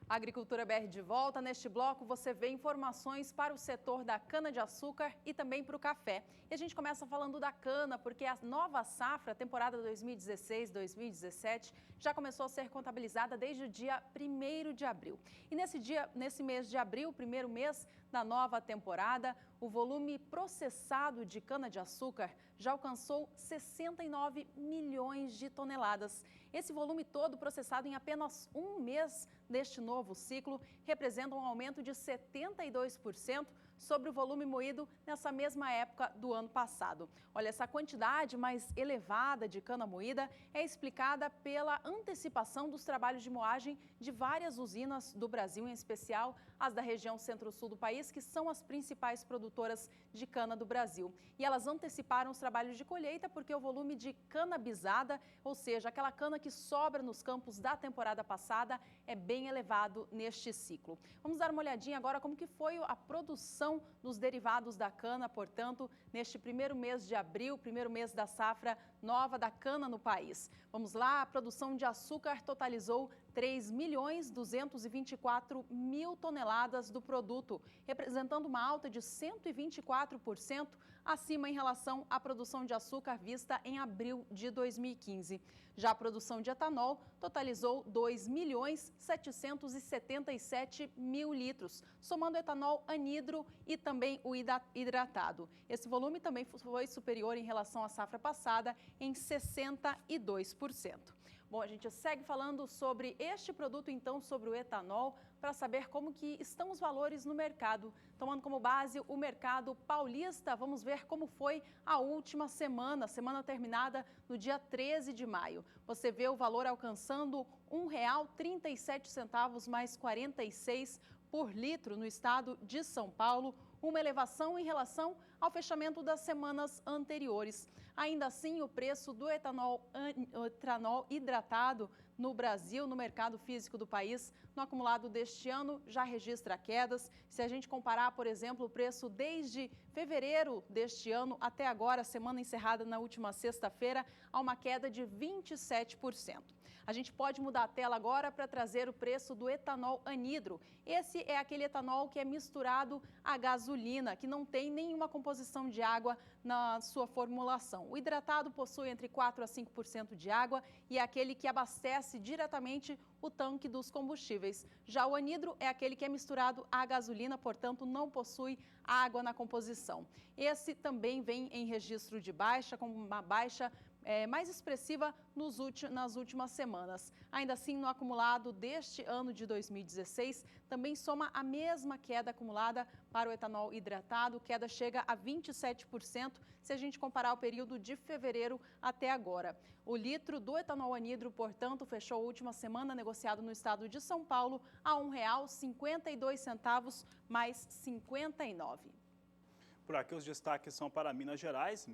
A Agricultura BR de volta. Neste bloco você vê informações para o setor da cana-de-açúcar e também para o café. E a gente começa falando da cana, porque a nova safra, temporada 2016-2017, já começou a ser contabilizada desde o dia 1º de abril. E nesse mês de abril, primeiro mês da nova temporada, o volume processado de cana-de-açúcar já alcançou 69 milhões de toneladas. Esse volume todo processado em apenas um mês deste novo ciclo representa um aumento de 72% sobre o volume moído nessa mesma época do ano passado. Olha, essa quantidade mais elevada de cana moída é explicada pela antecipação dos trabalhos de moagem de várias usinas do Brasil, em especial as da região centro-sul do país, que são as principais produtoras de cana do Brasil. E elas anteciparam os trabalhos de colheita porque o volume de cana bisada, ou seja, aquela cana que sobra nos campos da temporada passada, é bem elevado neste ciclo. Vamos dar uma olhadinha agora como que foi a produção dos derivados da cana, portanto, neste primeiro mês de abril, primeiro mês da safra nova da cana no país. Vamos lá, a produção de açúcar totalizou 3.224.000 toneladas do produto, representando uma alta de 124% acima em relação à produção de açúcar vista em abril de 2015. Já a produção de etanol totalizou 2.777.000 litros, somando etanol anidro e também o hidratado. Esse volume também foi superior em relação à safra passada em 62%. Bom, a gente segue falando sobre este produto, então, sobre o etanol, para saber como que estão os valores no mercado. Tomando como base o mercado paulista, vamos ver como foi a última semana terminada no dia 13 de maio. Você vê o valor alcançando R$ 1,37 mais 46 por litro no estado de São Paulo, uma elevação em relação ao fechamento das semanas anteriores. Ainda assim, o preço do etanol hidratado no Brasil, no mercado físico do país, no acumulado deste ano, já registra quedas. Se a gente comparar, por exemplo, o preço desde fevereiro deste ano até agora, semana encerrada na última sexta-feira, há uma queda de 27%. A gente pode mudar a tela agora para trazer o preço do etanol anidro. Esse é aquele etanol que é misturado à gasolina, que não tem nenhuma composição de água na sua formulação. O hidratado possui entre 4% a 5% de água e é aquele que abastece diretamente o tanque dos combustíveis. Já o anidro é aquele que é misturado à gasolina, portanto não possui água na composição. Esse também vem em registro de baixa, com uma baixa mais expressiva nas últimas semanas. Ainda assim, no acumulado deste ano de 2016, também soma a mesma queda acumulada para o etanol hidratado, queda chega a 27% se a gente comparar o período de fevereiro até agora. O litro do etanol anidro, portanto, fechou a última semana negociado no estado de São Paulo a R$ 1,52 mais 59. Por aqui os destaques são para Minas Gerais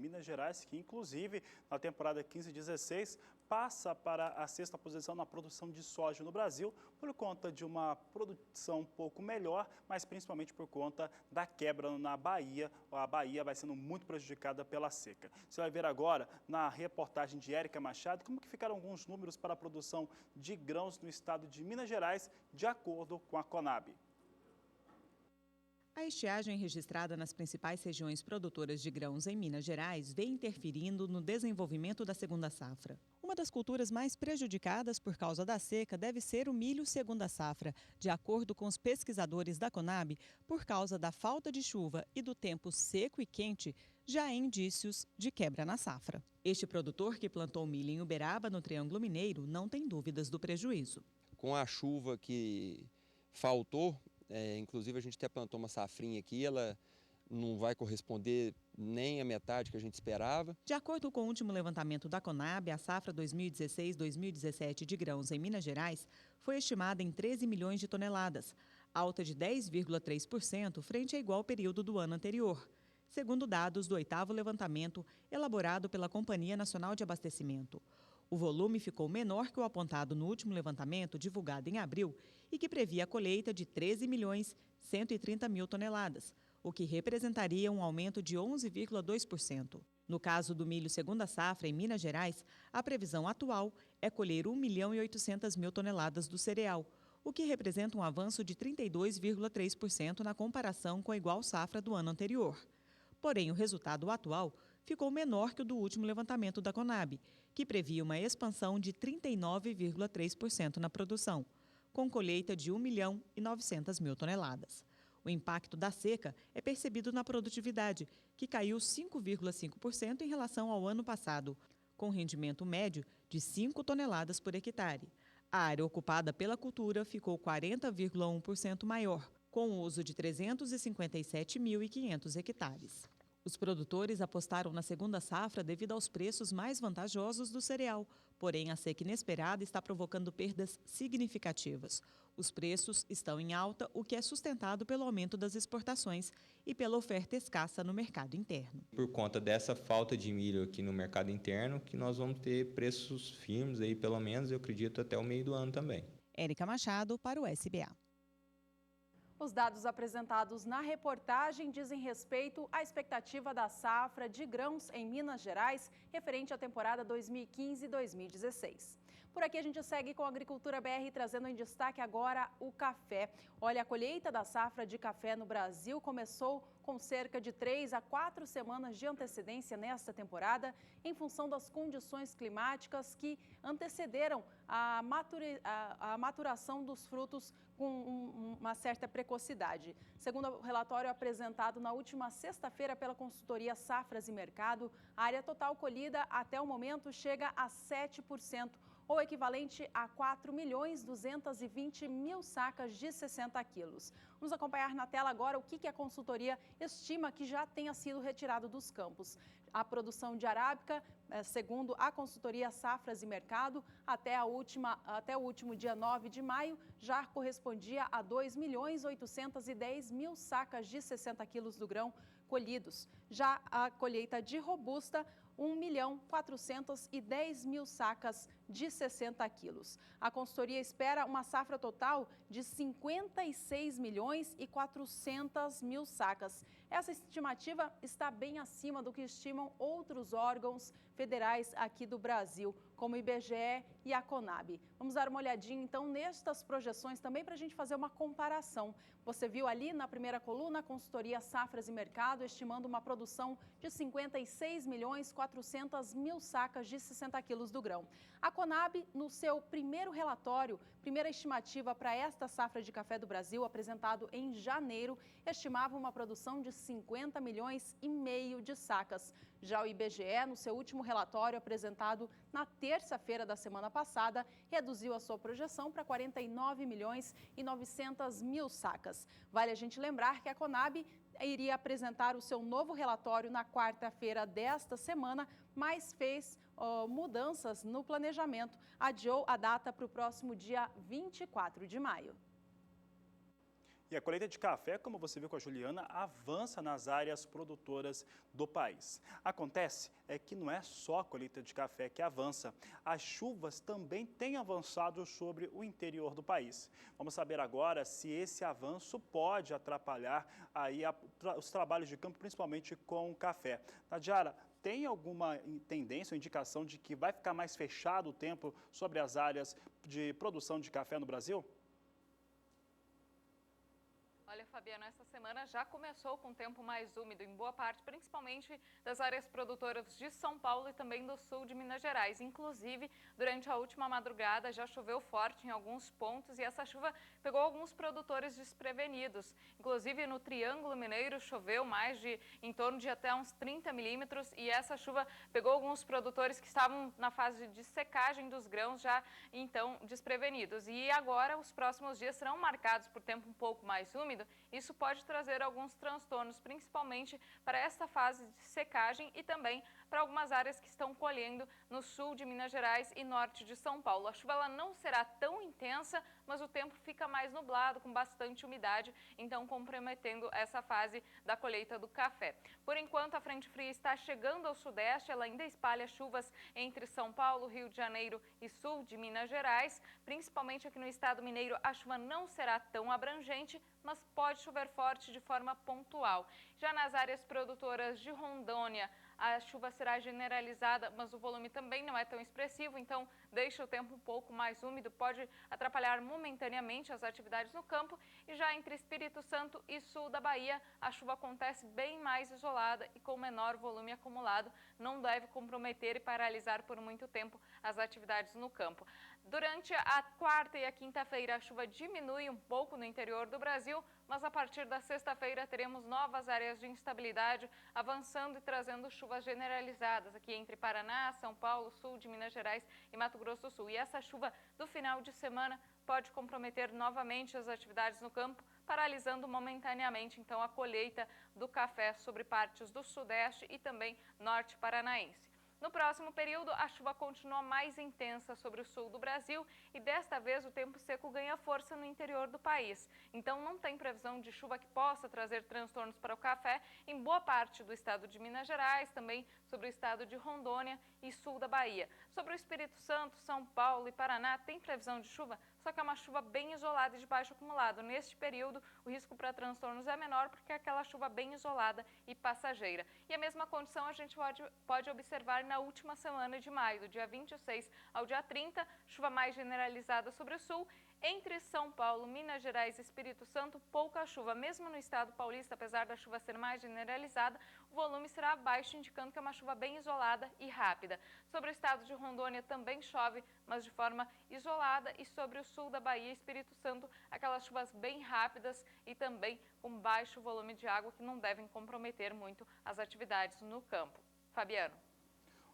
que inclusive na temporada 15-16 passa para a 6ª posição na produção de soja no Brasil por conta de uma produção um pouco melhor, mas principalmente por conta da quebra na Bahia. A Bahia vai sendo muito prejudicada pela seca. Você vai ver agora na reportagem de Érica Machado como que ficaram alguns números para a produção de grãos no estado de Minas Gerais, de acordo com a Conab. A estiagem registrada nas principais regiões produtoras de grãos em Minas Gerais vem interferindo no desenvolvimento da segunda safra. Uma das culturas mais prejudicadas por causa da seca deve ser o milho segunda safra. De acordo com os pesquisadores da Conab, por causa da falta de chuva e do tempo seco e quente, já há indícios de quebra na safra. Este produtor que plantou milho em Uberaba, no Triângulo Mineiro, não tem dúvidas do prejuízo. Com a chuva que faltou, inclusive a gente até plantou uma safrinha aqui, ela não vai corresponder nem a metade que a gente esperava. De acordo com o último levantamento da Conab, a safra 2016-2017 de grãos em Minas Gerais foi estimada em 13 milhões de toneladas, alta de 10,3% frente ao igual período do ano anterior, segundo dados do 8º levantamento elaborado pela Companhia Nacional de Abastecimento. O volume ficou menor que o apontado no último levantamento, divulgado em abril, e que previa a colheita de 13.130.000 toneladas, o que representaria um aumento de 11,2%. No caso do milho segunda safra em Minas Gerais, a previsão atual é colher 1.800.000 toneladas do cereal, o que representa um avanço de 32,3% na comparação com a igual safra do ano anterior. Porém, o resultado atual ficou menor que o do último levantamento da Conab, que previa uma expansão de 39,3% na produção, com colheita de 1.900.000 toneladas. O impacto da seca é percebido na produtividade, que caiu 5,5% em relação ao ano passado, com rendimento médio de 5 toneladas por hectare. A área ocupada pela cultura ficou 40,1% maior, com o uso de 357.500 hectares. Os produtores apostaram na segunda safra devido aos preços mais vantajosos do cereal, porém a seca inesperada está provocando perdas significativas. Os preços estão em alta, o que é sustentado pelo aumento das exportações e pela oferta escassa no mercado interno. Por conta dessa falta de milho aqui no mercado interno, que nós vamos ter preços firmes aí, pelo menos, eu acredito, até o meio do ano também. Érica Machado para o SBA. Os dados apresentados na reportagem dizem respeito à expectativa da safra de grãos em Minas Gerais, referente à temporada 2015-2016. Por aqui a gente segue com a Agricultura BR, trazendo em destaque agora o café. Olha, a colheita da safra de café no Brasil começou com cerca de 3 a 4 semanas de antecedência nesta temporada, em função das condições climáticas que antecederam a maturação dos frutos com uma certa precocidade. Segundo o relatório apresentado na última sexta-feira pela consultoria Safras e Mercado, a área total colhida até o momento chega a 7%, ou equivalente a 4.220.000 sacas de 60 quilos. Vamos acompanhar na tela agora o que a consultoria estima que já tenha sido retirado dos campos. A produção de arábica, segundo a consultoria Safras e Mercado, até o último dia 9 de maio, já correspondia a 2.810.000 sacas de 60 quilos do grão colhidos. Já a colheita de robusta, 1.410.000 sacas de 60 quilos. A consultoria espera uma safra total de 56.400.000 sacas. Essa estimativa está bem acima do que estimam outros órgãos federais aqui do Brasil, como o IBGE e a Conab. Vamos dar uma olhadinha, então, nestas projeções também para a gente fazer uma comparação. Você viu ali na primeira coluna a consultoria Safras e Mercado estimando uma produção de 56.400.000 sacas de 60 quilos do grão. A Conab, no seu primeiro relatório, primeira estimativa para esta safra de café do Brasil, apresentado em janeiro, estimava uma produção de 50,5 milhões de sacas. Já o IBGE, no seu último relatório apresentado na terça-feira da semana passada, reduziu a sua projeção para 49.900.000 sacas. Vale a gente lembrar que a Conab iria apresentar o seu novo relatório na quarta-feira desta semana, mas fez mudanças no planejamento, adiou a data para o próximo dia 24 de maio. E a colheita de café, como você viu com a Juliana, avança nas áreas produtoras do país. Acontece que não é só a colheita de café que avança. As chuvas também têm avançado sobre o interior do país. Vamos saber agora se esse avanço pode atrapalhar aí os trabalhos de campo, principalmente com o café. Nadiara, tem alguma tendência ou indicação de que vai ficar mais fechado o tempo sobre as áreas de produção de café no Brasil? Olha, Fabiano, essa semana já começou com o tempo mais úmido em boa parte, principalmente das áreas produtoras de São Paulo e também do sul de Minas Gerais. Inclusive, durante a última madrugada já choveu forte em alguns pontos e essa chuva pegou alguns produtores desprevenidos. Inclusive, no Triângulo Mineiro choveu em torno de até uns 30 milímetros e essa chuva pegou alguns produtores que estavam na fase de secagem dos grãos já então desprevenidos. E agora os próximos dias serão marcados por tempo um pouco mais úmido. Isso pode trazer alguns transtornos, principalmente para esta fase de secagem e também para algumas áreas que estão colhendo no sul de Minas Gerais e norte de São Paulo. A chuva ela não será tão intensa, mas o tempo fica mais nublado, com bastante umidade, então comprometendo essa fase da colheita do café. Por enquanto, a frente fria está chegando ao sudeste, ela ainda espalha chuvas entre São Paulo, Rio de Janeiro e sul de Minas Gerais. Principalmente aqui no estado mineiro, a chuva não será tão abrangente, mas pode chover forte de forma pontual. Já nas áreas produtoras de Rondônia, a chuva será generalizada, mas o volume também não é tão expressivo, então deixa o tempo um pouco mais úmido, pode atrapalhar momentaneamente as atividades no campo. E já entre Espírito Santo e sul da Bahia, a chuva acontece bem mais isolada e com menor volume acumulado, não deve comprometer e paralisar por muito tempo as atividades no campo. Durante a quarta e a quinta-feira, a chuva diminui um pouco no interior do Brasil, mas a partir da sexta-feira teremos novas áreas de instabilidade, avançando e trazendo chuvas generalizadas aqui entre Paraná, São Paulo, sul de Minas Gerais e Mato Grosso do Sul. E essa chuva do final de semana pode comprometer novamente as atividades no campo, paralisando momentaneamente então a colheita do café sobre partes do sudeste e também norte paranaense. No próximo período, a chuva continua mais intensa sobre o sul do Brasil e desta vez o tempo seco ganha força no interior do país. Então não tem previsão de chuva que possa trazer transtornos para o café em boa parte do estado de Minas Gerais, também sobre o estado de Rondônia e sul da Bahia. Sobre o Espírito Santo, São Paulo e Paraná tem previsão de chuva, só que é uma chuva bem isolada e de baixo acumulado. Neste período, o risco para transtornos é menor porque é aquela chuva bem isolada e passageira. E a mesma condição a gente pode observar na última semana de maio, do dia 26 ao dia 30, chuva mais generalizada sobre o sul. Entre São Paulo, Minas Gerais e Espírito Santo, pouca chuva. Mesmo no estado paulista, apesar da chuva ser mais generalizada, o volume será baixo, indicando que é uma chuva bem isolada e rápida. Sobre o estado de Rondônia também chove, mas de forma isolada. E sobre o sul da Bahia e Espírito Santo, aquelas chuvas bem rápidas e também com baixo volume de água que não devem comprometer muito as atividades no campo. Fabiano.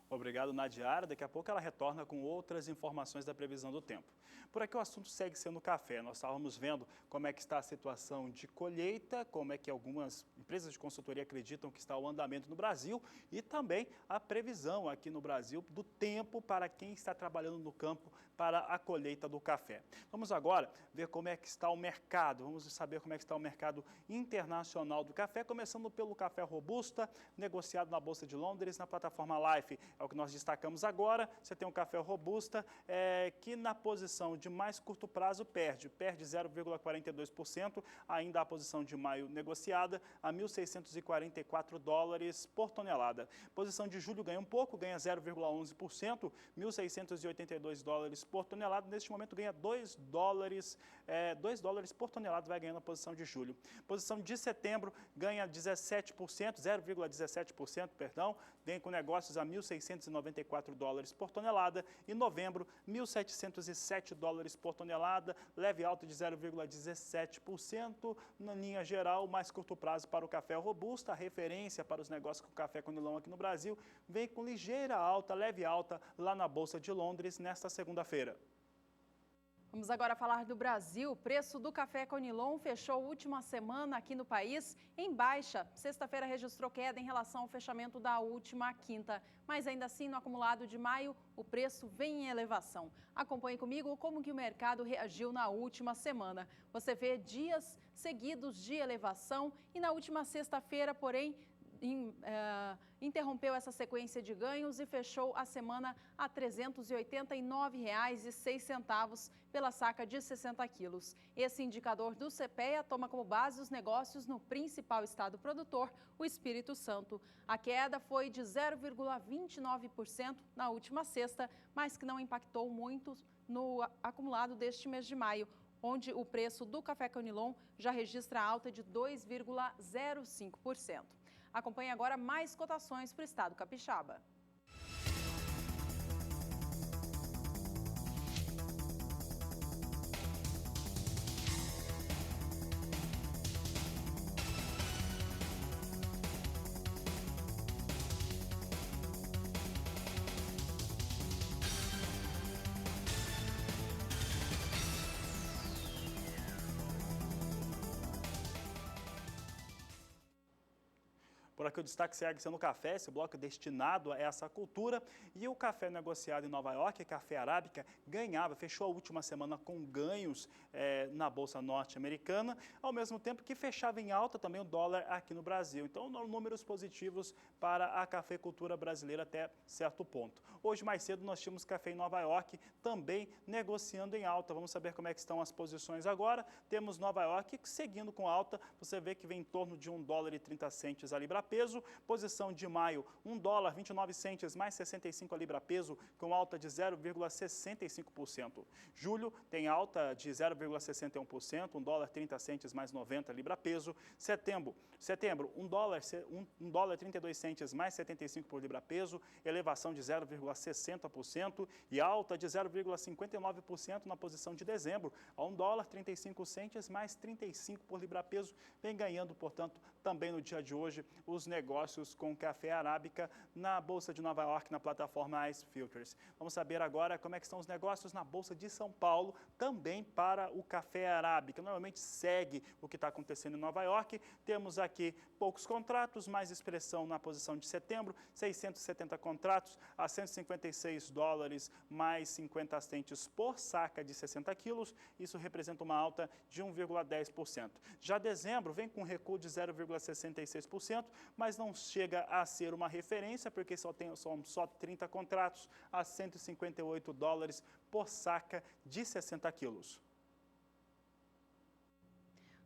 Obrigado, Nadiara. Daqui a pouco ela retorna com outras informações da previsão do tempo. Por aqui o assunto segue sendo o café. Nós estávamos vendo como é que está a situação de colheita, como é que algumas empresas de consultoria acreditam que está o andamento no Brasil e também a previsão aqui no Brasil do tempo para quem está trabalhando no campo para a colheita do café. Vamos agora ver como é que está o mercado. Vamos saber como é que está o mercado internacional do café, começando pelo café Robusta, negociado na Bolsa de Londres, na plataforma Life. É o que nós destacamos agora. Você tem um café Robusta que na posição de mais curto prazo perde 0,42%, ainda a posição de maio negociada a $1.644 por tonelada. Posição de julho ganha um pouco, ganha 0,11%, $1.682 por tonelada. Neste momento ganha $2 por tonelada, vai ganhando a posição de julho. Posição de setembro ganha 17%, 0,17%, perdão, vem com negócios a $1.694 por tonelada. E novembro, $1.707 por tonelada, leve alta de 0,17%. Na linha geral, mais curto prazo para o café Robusta, a referência para os negócios com café Conilon aqui no Brasil, vem com ligeira alta, leve alta, lá na Bolsa de Londres, nesta segunda-feira. Vamos agora falar do Brasil. O preço do café Conilon fechou a última semana aqui no país em baixa. Sexta-feira registrou queda em relação ao fechamento da última quinta. Mas ainda assim, no acumulado de maio, o preço vem em elevação. Acompanhe comigo como que o mercado reagiu na última semana. Você vê dias seguidos de elevação e na última sexta-feira, porém, interrompeu essa sequência de ganhos e fechou a semana a R$ 389,06 pela saca de 60 quilos. Esse indicador do CPEA toma como base os negócios no principal estado produtor, o Espírito Santo. A queda foi de 0,29% na última sexta, mas que não impactou muito no acumulado deste mês de maio, onde o preço do café Conilon já registra alta de 2,05%. Acompanhe agora mais cotações para o estado capixaba. Por aqui o destaque segue sendo o café, esse bloco é destinado a essa cultura. E o café negociado em Nova York, café arábica, fechou a última semana com ganhos na Bolsa Norte-Americana, ao mesmo tempo que fechava em alta também o dólar aqui no Brasil. Então, números positivos para a cafeicultura brasileira até certo ponto. Hoje, mais cedo, nós tínhamos café em Nova York também negociando em alta. Vamos saber como é que estão as posições agora. Temos Nova York seguindo com alta. Você vê que vem em torno de $1,30 a libra libra-peso. Posição de maio, $1,29 mais 65 a libra-peso, com alta de 0,65%. Julho tem alta de 0,61%, $1,30 mais 90 libra-peso. Setembro, $1,32 mais 75 por libra-peso, elevação de 0,60% e alta de 0,59% na posição de dezembro, a $1,35 mais 35 por libra-peso, vem ganhando, portanto, também no dia de hoje, os negócios com café arábica na Bolsa de Nova York, na plataforma ICE Futures. Vamos saber agora como é que estão os negócios na Bolsa de São Paulo, também para o café arábica. Normalmente segue o que está acontecendo em Nova York. Temos aqui poucos contratos, mais expressão na posição de setembro, 670 contratos a $156 mais 50 centes por saca de 60 quilos. Isso representa uma alta de 1,10%. Já dezembro vem com recuo de 0,66%, mas não chega a ser uma referência, porque são só 30 contratos a $158 por saca de 60 quilos.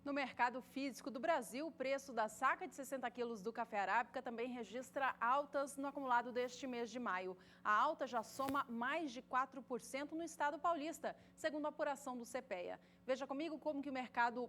No mercado físico do Brasil, o preço da saca de 60 quilos do café arábica também registra altas no acumulado deste mês de maio. A alta já soma mais de 4% no estado paulista, segundo a apuração do CPEA. Veja comigo como que o mercado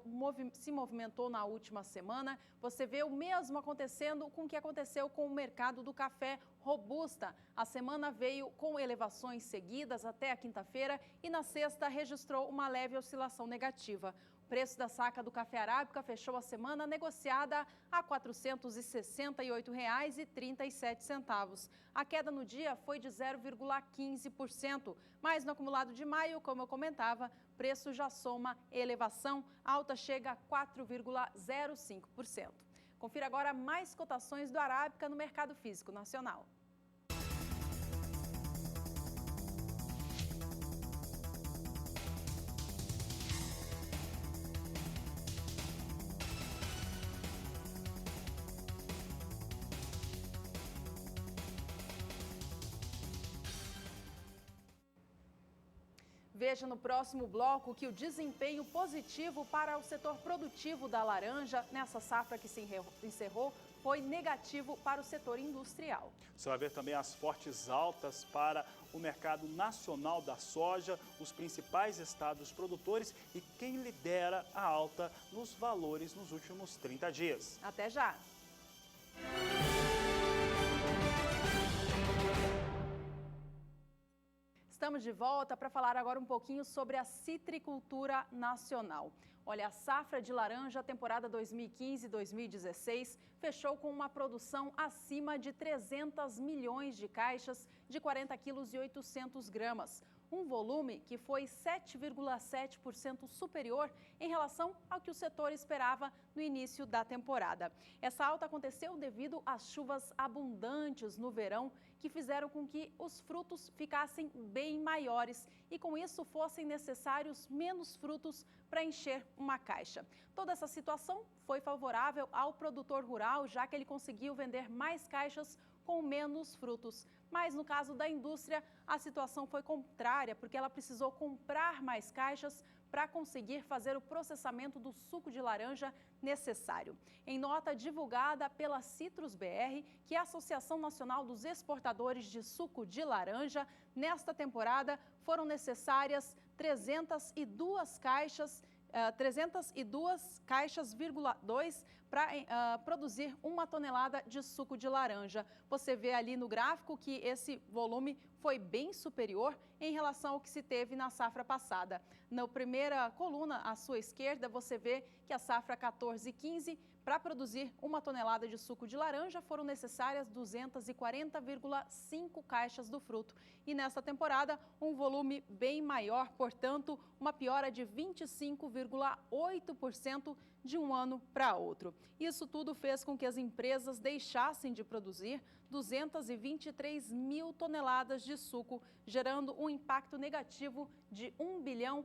se movimentou na última semana. Você vê o mesmo acontecendo com o que aconteceu com o mercado do café robusta. A semana veio com elevações seguidas até a quinta-feira e na sexta registrou uma leve oscilação negativa. O preço da saca do café arábica fechou a semana negociada a R$ 468,37. A queda no dia foi de 0,15%, mas no acumulado de maio, como eu comentava, o preço já soma elevação, a alta chega a 4,05%. Confira agora mais cotações do arábica no mercado físico nacional. Veja no próximo bloco que o desempenho positivo para o setor produtivo da laranja nessa safra que se encerrou foi negativo para o setor industrial. Você vai ver também as fortes altas para o mercado nacional da soja, os principais estados produtores e quem lidera a alta nos valores nos últimos 30 dias. Até já! Estamos de volta para falar agora um pouquinho sobre a citricultura nacional. Olha, a safra de laranja, temporada 2015-2016, fechou com uma produção acima de 300 milhões de caixas de 40 quilos e 800 gramas. Um volume que foi 7,7% superior em relação ao que o setor esperava no início da temporada. Essa alta aconteceu devido às chuvas abundantes no verão, que fizeram com que os frutos ficassem bem maiores e, com isso, fossem necessários menos frutos para encher uma caixa. Toda essa situação foi favorável ao produtor rural, já que ele conseguiu vender mais caixas com menos frutos. Mas no caso da indústria, a situação foi contrária, porque ela precisou comprar mais caixas para conseguir fazer o processamento do suco de laranja necessário. Em nota divulgada pela Citrus BR, que é a Associação Nacional dos Exportadores de Suco de Laranja, nesta temporada foram necessárias 302 caixas, 302,2 para produzir 1 tonelada de suco de laranja. Você vê ali no gráfico que esse volume foi bem superior em relação ao que se teve na safra passada. Na primeira coluna, à sua esquerda, você vê que a safra 14-15, para produzir 1 tonelada de suco de laranja, foram necessárias 240,5 caixas do fruto. E nesta temporada, um volume bem maior, portanto, uma piora de 25,8% de um ano para outro. Isso tudo fez com que as empresas deixassem de produzir 223 mil toneladas de suco, gerando um impacto negativo de R$ 1,1 bilhão.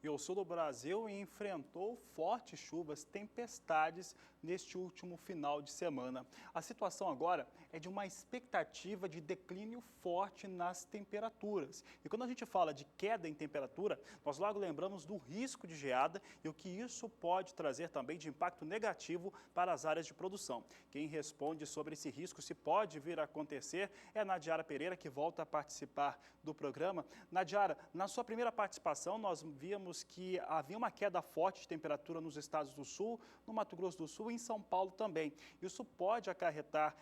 E o sul do Brasil enfrentou fortes chuvas, tempestades neste último final de semana. A situação agora é de uma expectativa de declínio forte nas temperaturas. E quando a gente fala de queda em temperatura, nós logo lembramos do risco de geada e o que isso pode trazer também de impacto negativo para as áreas de produção. Quem responde sobre esse risco, se pode vir a acontecer, é a Nadiara Pereira, que volta a participar do programa. Nadiara, na sua primeira participação, nós vimos que havia uma queda forte de temperatura nos estados do sul, no Mato Grosso do Sul e em São Paulo também. Isso pode acarretar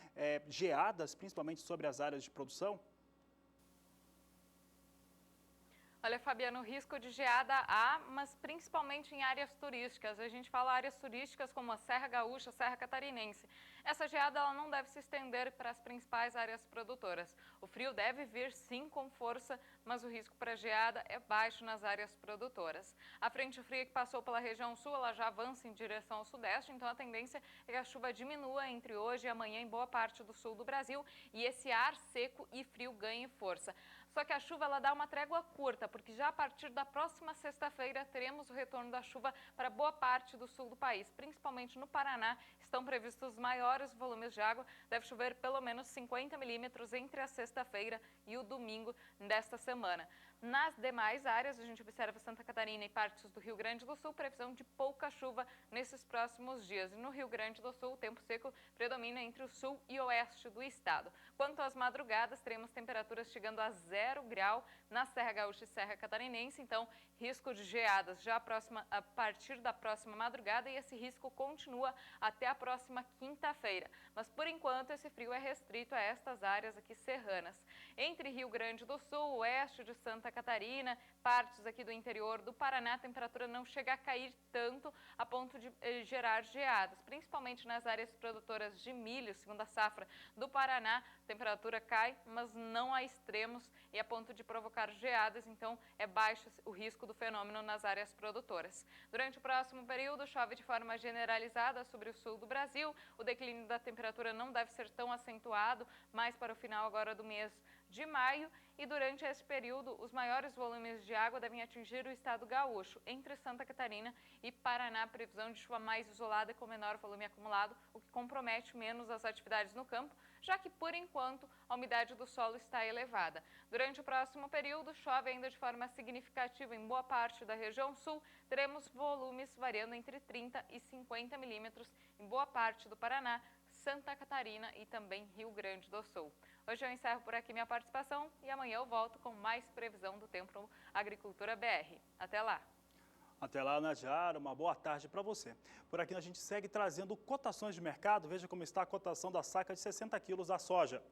geadas, principalmente sobre as áreas de produção? Olha, Fabiano, risco de geada há, mas principalmente em áreas turísticas. A gente fala áreas turísticas como a Serra Gaúcha, Serra Catarinense. Essa geada ela não deve se estender para as principais áreas produtoras. O frio deve vir sim com força, mas o risco para geada é baixo nas áreas produtoras. A frente fria que passou pela região sul, ela já avança em direção ao sudeste, então a tendência é que a chuva diminua entre hoje e amanhã em boa parte do sul do Brasil e esse ar seco e frio ganhe força. Só que a chuva ela dá uma trégua curta, porque já a partir da próxima sexta-feira teremos o retorno da chuva para boa parte do sul do país, principalmente no Paraná. Estão previstos maiores volumes de água, deve chover pelo menos 50 milímetros entre a sexta-feira e o domingo desta semana. Nas demais áreas, a gente observa Santa Catarina e partes do Rio Grande do Sul, previsão de pouca chuva nesses próximos dias. E no Rio Grande do Sul, o tempo seco predomina entre o sul e oeste do estado. Quanto às madrugadas, teremos temperaturas chegando a 0 grau na Serra Gaúcha e Serra Catarinense, então risco de geadas já a partir da próxima madrugada e esse risco continua até a próxima quinta-feira. Mas por enquanto esse frio é restrito a estas áreas aqui serranas. Entre Rio Grande do Sul, oeste de Santa Catarina, partes aqui do interior do Paraná, a temperatura não chega a cair tanto a ponto de gerar geadas, principalmente nas áreas produtoras de milho, segunda safra do Paraná, a temperatura cai, mas não a extremos e a ponto de provocar geadas, então é baixo o risco do fenômeno nas áreas produtoras. Durante o próximo período, chove de forma generalizada sobre o sul do Brasil, o declínio da temperatura não deve ser tão acentuado, mais para o final agora do mês de maio, e durante esse período os maiores volumes de água devem atingir o estado gaúcho, entre Santa Catarina e Paraná, previsão de chuva mais isolada com menor volume acumulado, o que compromete menos as atividades no campo, já que por enquanto a umidade do solo está elevada. Durante o próximo período chove ainda de forma significativa em boa parte da região sul, teremos volumes variando entre 30 e 50 milímetros em boa parte do Paraná, Santa Catarina e também Rio Grande do Sul. Hoje eu encerro por aqui minha participação e amanhã eu volto com mais previsão do tempo no Agricultura BR. Até lá! Até lá, Nadiara, uma boa tarde para você. Por aqui a gente segue trazendo cotações de mercado. Veja como está a cotação da saca de 60 quilos da soja.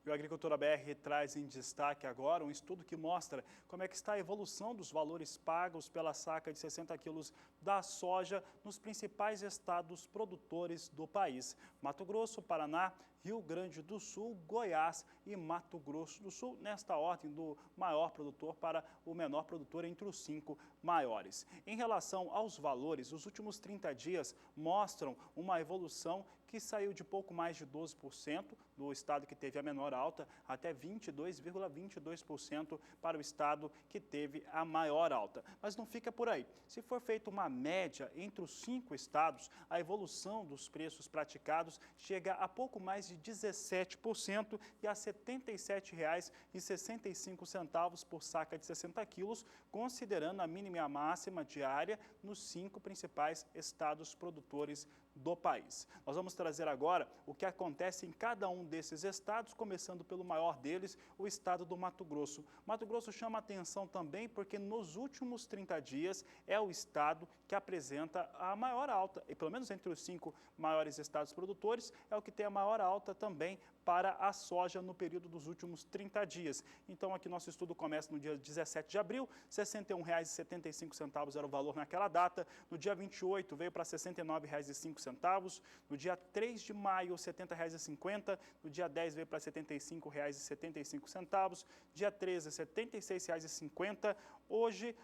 E o Agricultura BR traz em destaque agora um estudo que mostra como é que está a evolução dos valores pagos pela saca de 60 quilos da soja nos principais estados produtores do país: Mato Grosso, Paraná, Rio Grande do Sul, Goiás e Mato Grosso do Sul, nesta ordem do maior produtor para o menor produtor entre os 5 maiores. Em relação aos valores, os últimos 30 dias mostram uma evolução que saiu de pouco mais de 12% do estado que teve a menor alta até 22,22% para o estado que teve a maior alta. Mas não fica por aí. Se for feita uma média entre os 5 estados, a evolução dos preços praticados chega a pouco mais de 17% e a R$ 77,65 por saca de 60 quilos, considerando a mínima e a máxima diária nos 5 principais estados produtores do país. Nós vamos trazer agora o que acontece em cada um desses estados, começando pelo maior deles, o estado do Mato Grosso. Mato Grosso chama atenção também porque nos últimos 30 dias é o estado que apresenta a maior alta, e pelo menos entre os 5 maiores estados produtores, é o que tem a maior alta também para a soja no período dos últimos 30 dias. Então, aqui nosso estudo começa no dia 17 de abril, R$ 61,75 era o valor naquela data. No dia 28 veio para R$ 69,05. No dia 3 de maio, R$ 70,50. No dia 10 veio para R$ 75,75. Dia 13, R$ 76,50. Hoje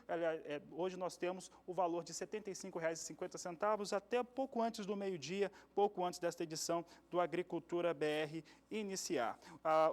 nós temos o valor de R$ 75,50 até pouco antes do meio-dia, pouco antes desta edição do Agricultura BR iniciar.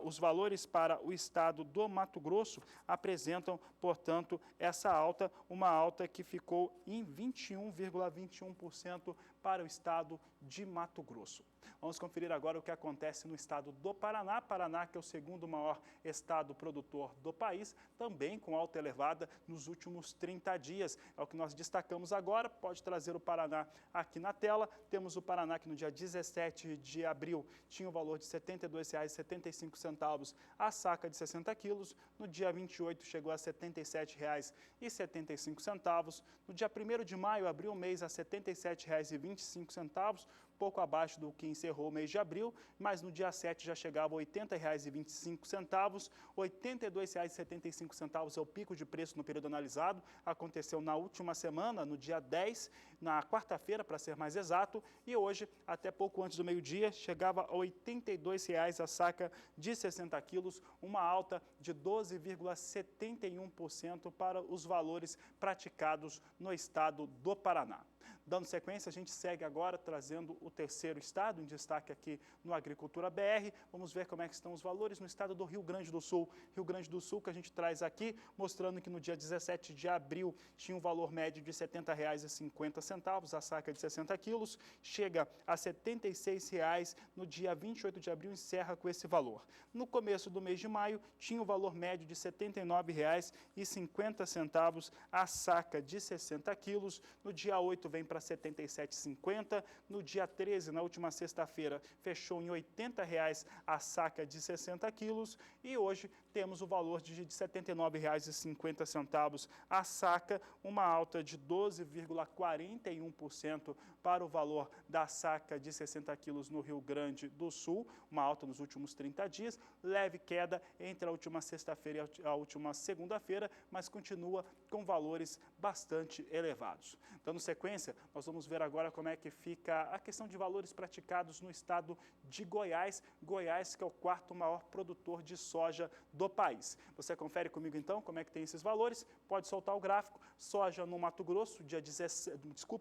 Os valores para o estado do Mato Grosso apresentam, portanto, essa alta, uma alta que ficou em 21,21% para o estado de Mato Grosso. Vamos conferir agora o que acontece no estado do Paraná. Paraná, que é o segundo maior estado produtor do país, também com alta elevada nos últimos 30 dias. É o que nós destacamos agora. Pode trazer o Paraná aqui na tela. Temos o Paraná que no dia 17 de abril tinha o valor de R$ 72,75 a saca de 60 quilos. No dia 28 chegou a R$ 77,75. No dia 1º de maio abriu o mês a R$ 77,25, pouco abaixo do que encerrou o mês de abril, mas no dia 7 já chegava a R$ 80,25, R$ 82,75 é o pico de preço no período analisado, aconteceu na última semana, no dia 10, na quarta-feira, para ser mais exato, e hoje, até pouco antes do meio-dia, chegava a R$ 82,00 a saca de 60 quilos, uma alta de 12,71% para os valores praticados no estado do Paraná. Dando sequência, a gente segue agora trazendo o terceiro estado, em destaque aqui no Agricultura BR. Vamos ver como é que estão os valores no estado do Rio Grande do Sul. Rio Grande do Sul que a gente traz aqui, mostrando que no dia 17 de abril tinha um valor médio de R$ 70,50, a saca de 60 quilos, chega a R$ 76,00, no dia 28 de abril encerra com esse valor. No começo do mês de maio, tinha o valor médio de R$ 79,50, a saca de 60 quilos, no dia 8 vem para R$ 77,50, no dia 13, na última sexta-feira, fechou em R$ 80,00 a saca de 60 quilos e hoje temos o valor de R$ 79,50 a saca, uma alta de 12,41% para o valor da saca de 60 quilos no Rio Grande do Sul, uma alta nos últimos 30 dias, leve queda entre a última sexta-feira e a última segunda-feira, mas continua com valores bastante elevados. Dando sequência, nós vamos ver agora como é que fica a questão de valores praticados no estado de Goiás. Goiás, que é o quarto maior produtor de soja do país. Você confere comigo então como é que tem esses valores? Pode soltar o gráfico. Soja no Mato Grosso,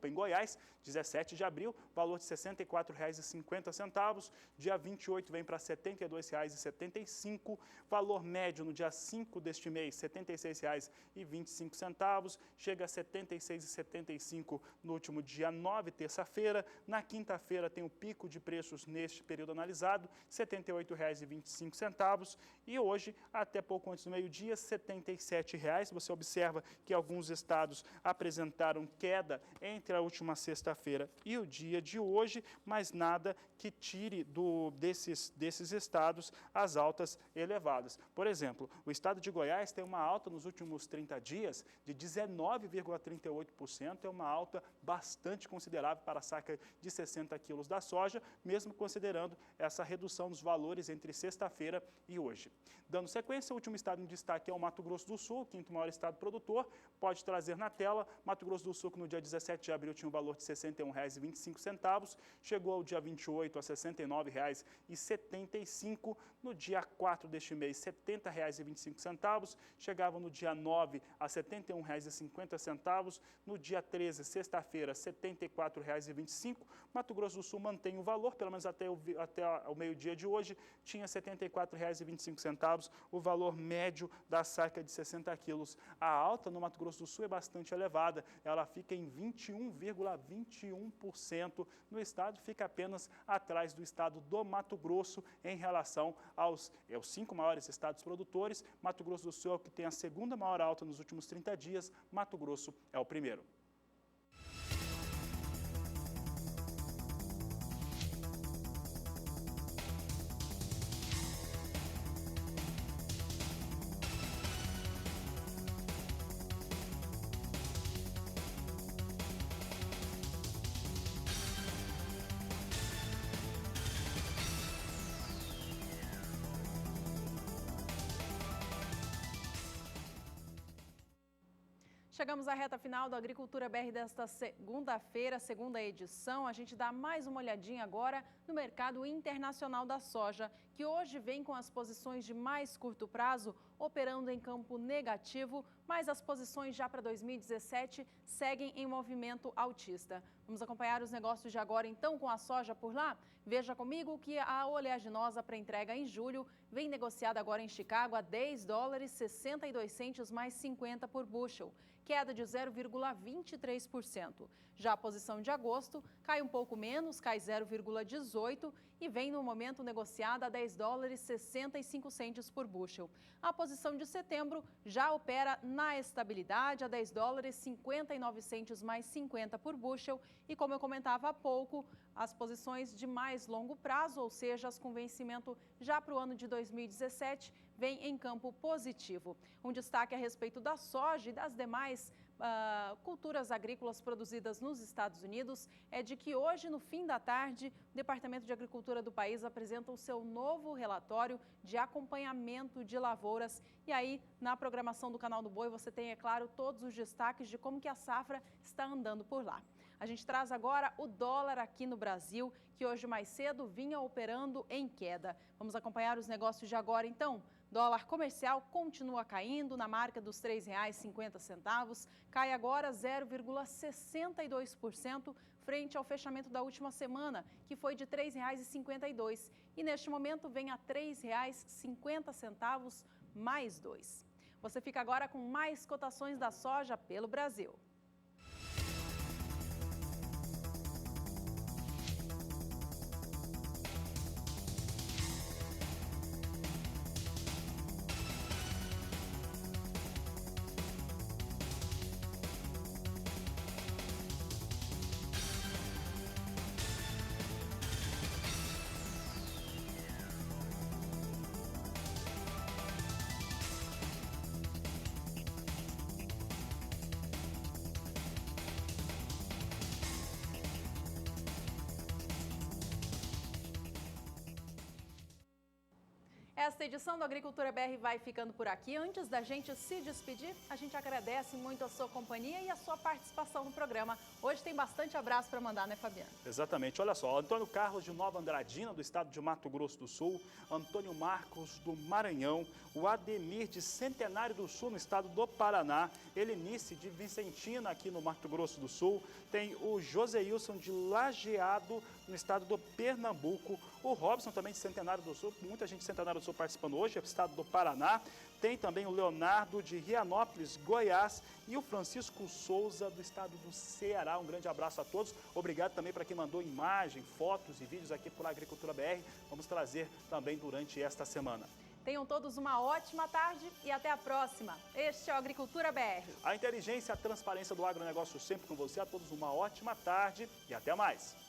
em Goiás, 17 de abril, valor de R$ 64,50. Dia 28 vem para R$ 72,75. Valor médio no dia 5 deste mês, R$ 76,25. Chega a R$ 76,75 no último dia 9, terça-feira. Na quinta-feira tem o pico de preços neste período analisado, R$ 78,25. E hoje, até pouco antes do meio-dia, R$ 77,00. Você observa que alguns estados apresentaram queda entre a última sexta-feira e o dia de hoje, mas nada que tire desses estados as altas elevadas. Por exemplo, o estado de Goiás tem uma alta nos últimos 30 dias de 19,38%, é uma alta bastante considerável para a saca de 60 quilos da soja, mesmo considerando essa redução dos valores entre sexta-feira e hoje. Dando sequência, o último estado em destaque é o Mato Grosso do Sul, o quinto maior estado produtor. Pode trazer na tela, Mato Grosso do Sul, que no dia 17 de abril tinha um valor de R$ 61,25, chegou ao dia 28 a R$ 69,75, no dia 4 deste mês, R$ 70,25, chegava no dia 9 a R$ 71,50, no dia 13, sexta-feira, R$ 74,25. Mato Grosso do Sul mantém o valor, pelo menos até o meio-dia de hoje, tinha R$ 74,25, o valor médio da saca de 60 quilos. A alta no Mato Grosso do Sul é bastante elevada, ela fica em 21,21% no estado, fica apenas atrás do estado do Mato Grosso em relação aos 5 maiores estados produtores. Mato Grosso do Sul é o que tem a segunda maior alta nos últimos 30 dias, Mato Grosso é o primeiro. Chegamos à reta final do Agricultura BR desta segunda-feira, segunda edição. A gente dá mais uma olhadinha agora no mercado internacional da soja, que hoje vem com as posições de mais curto prazo operando em campo negativo, mas as posições já para 2017 seguem em movimento altista. Vamos acompanhar os negócios de agora então com a soja por lá? Veja comigo que a oleaginosa para entrega em julho vem negociada agora em Chicago a $10,62 mais 50 por bushel, queda de 0,23%. Já a posição de agosto cai um pouco menos, cai 0,18% e vem no momento negociada a $10,65 por bushel. A posição de setembro já opera na estabilidade a $10,59 mais 50 por bushel e, como eu comentava há pouco, as posições de mais longo prazo, ou seja, as com vencimento já para o ano de 2017, vem em campo positivo. Um destaque a respeito da soja e das demais culturas agrícolas produzidas nos Estados Unidos é de que hoje, no fim da tarde, o Departamento de Agricultura do país apresenta o seu novo relatório de acompanhamento de lavouras. E aí, na programação do Canal do Boi, você tem, é claro, todos os destaques de como que a safra está andando por lá. A gente traz agora o dólar aqui no Brasil, que hoje mais cedo vinha operando em queda. Vamos acompanhar os negócios de agora, então? Dólar comercial continua caindo na marca dos R$ 3,50, cai agora 0,62% frente ao fechamento da última semana, que foi de R$ 3,52. E neste momento vem a R$ 3,50 mais 2. Você fica agora com mais cotações da soja pelo Brasil. Esta edição do Agricultura BR vai ficando por aqui. Antes da gente se despedir, a gente agradece muito a sua companhia e a sua participação no programa. Hoje tem bastante abraço para mandar, né, Fabiano? Exatamente. Olha só, Antônio Carlos de Nova Andradina, do estado de Mato Grosso do Sul, Antônio Marcos do Maranhão, o Ademir de Centenário do Sul, no estado do Paraná, Helenice de Vicentina, aqui no Mato Grosso do Sul, tem o Joseilson de Lajeado, no estado do Pernambuco, o Robson também de Centenário do Sul, muita gente de Centenário do Sul participando hoje, é do estado do Paraná. Tem também o Leonardo de Rianópolis, Goiás, e o Francisco Souza do estado do Ceará. Um grande abraço a todos. Obrigado também para quem mandou imagem, fotos e vídeos aqui por Agricultura BR. Vamos trazer também durante esta semana. Tenham todos uma ótima tarde e até a próxima. Este é o Agricultura BR. A inteligência e a transparência do agronegócio sempre com você. A todos uma ótima tarde e até mais.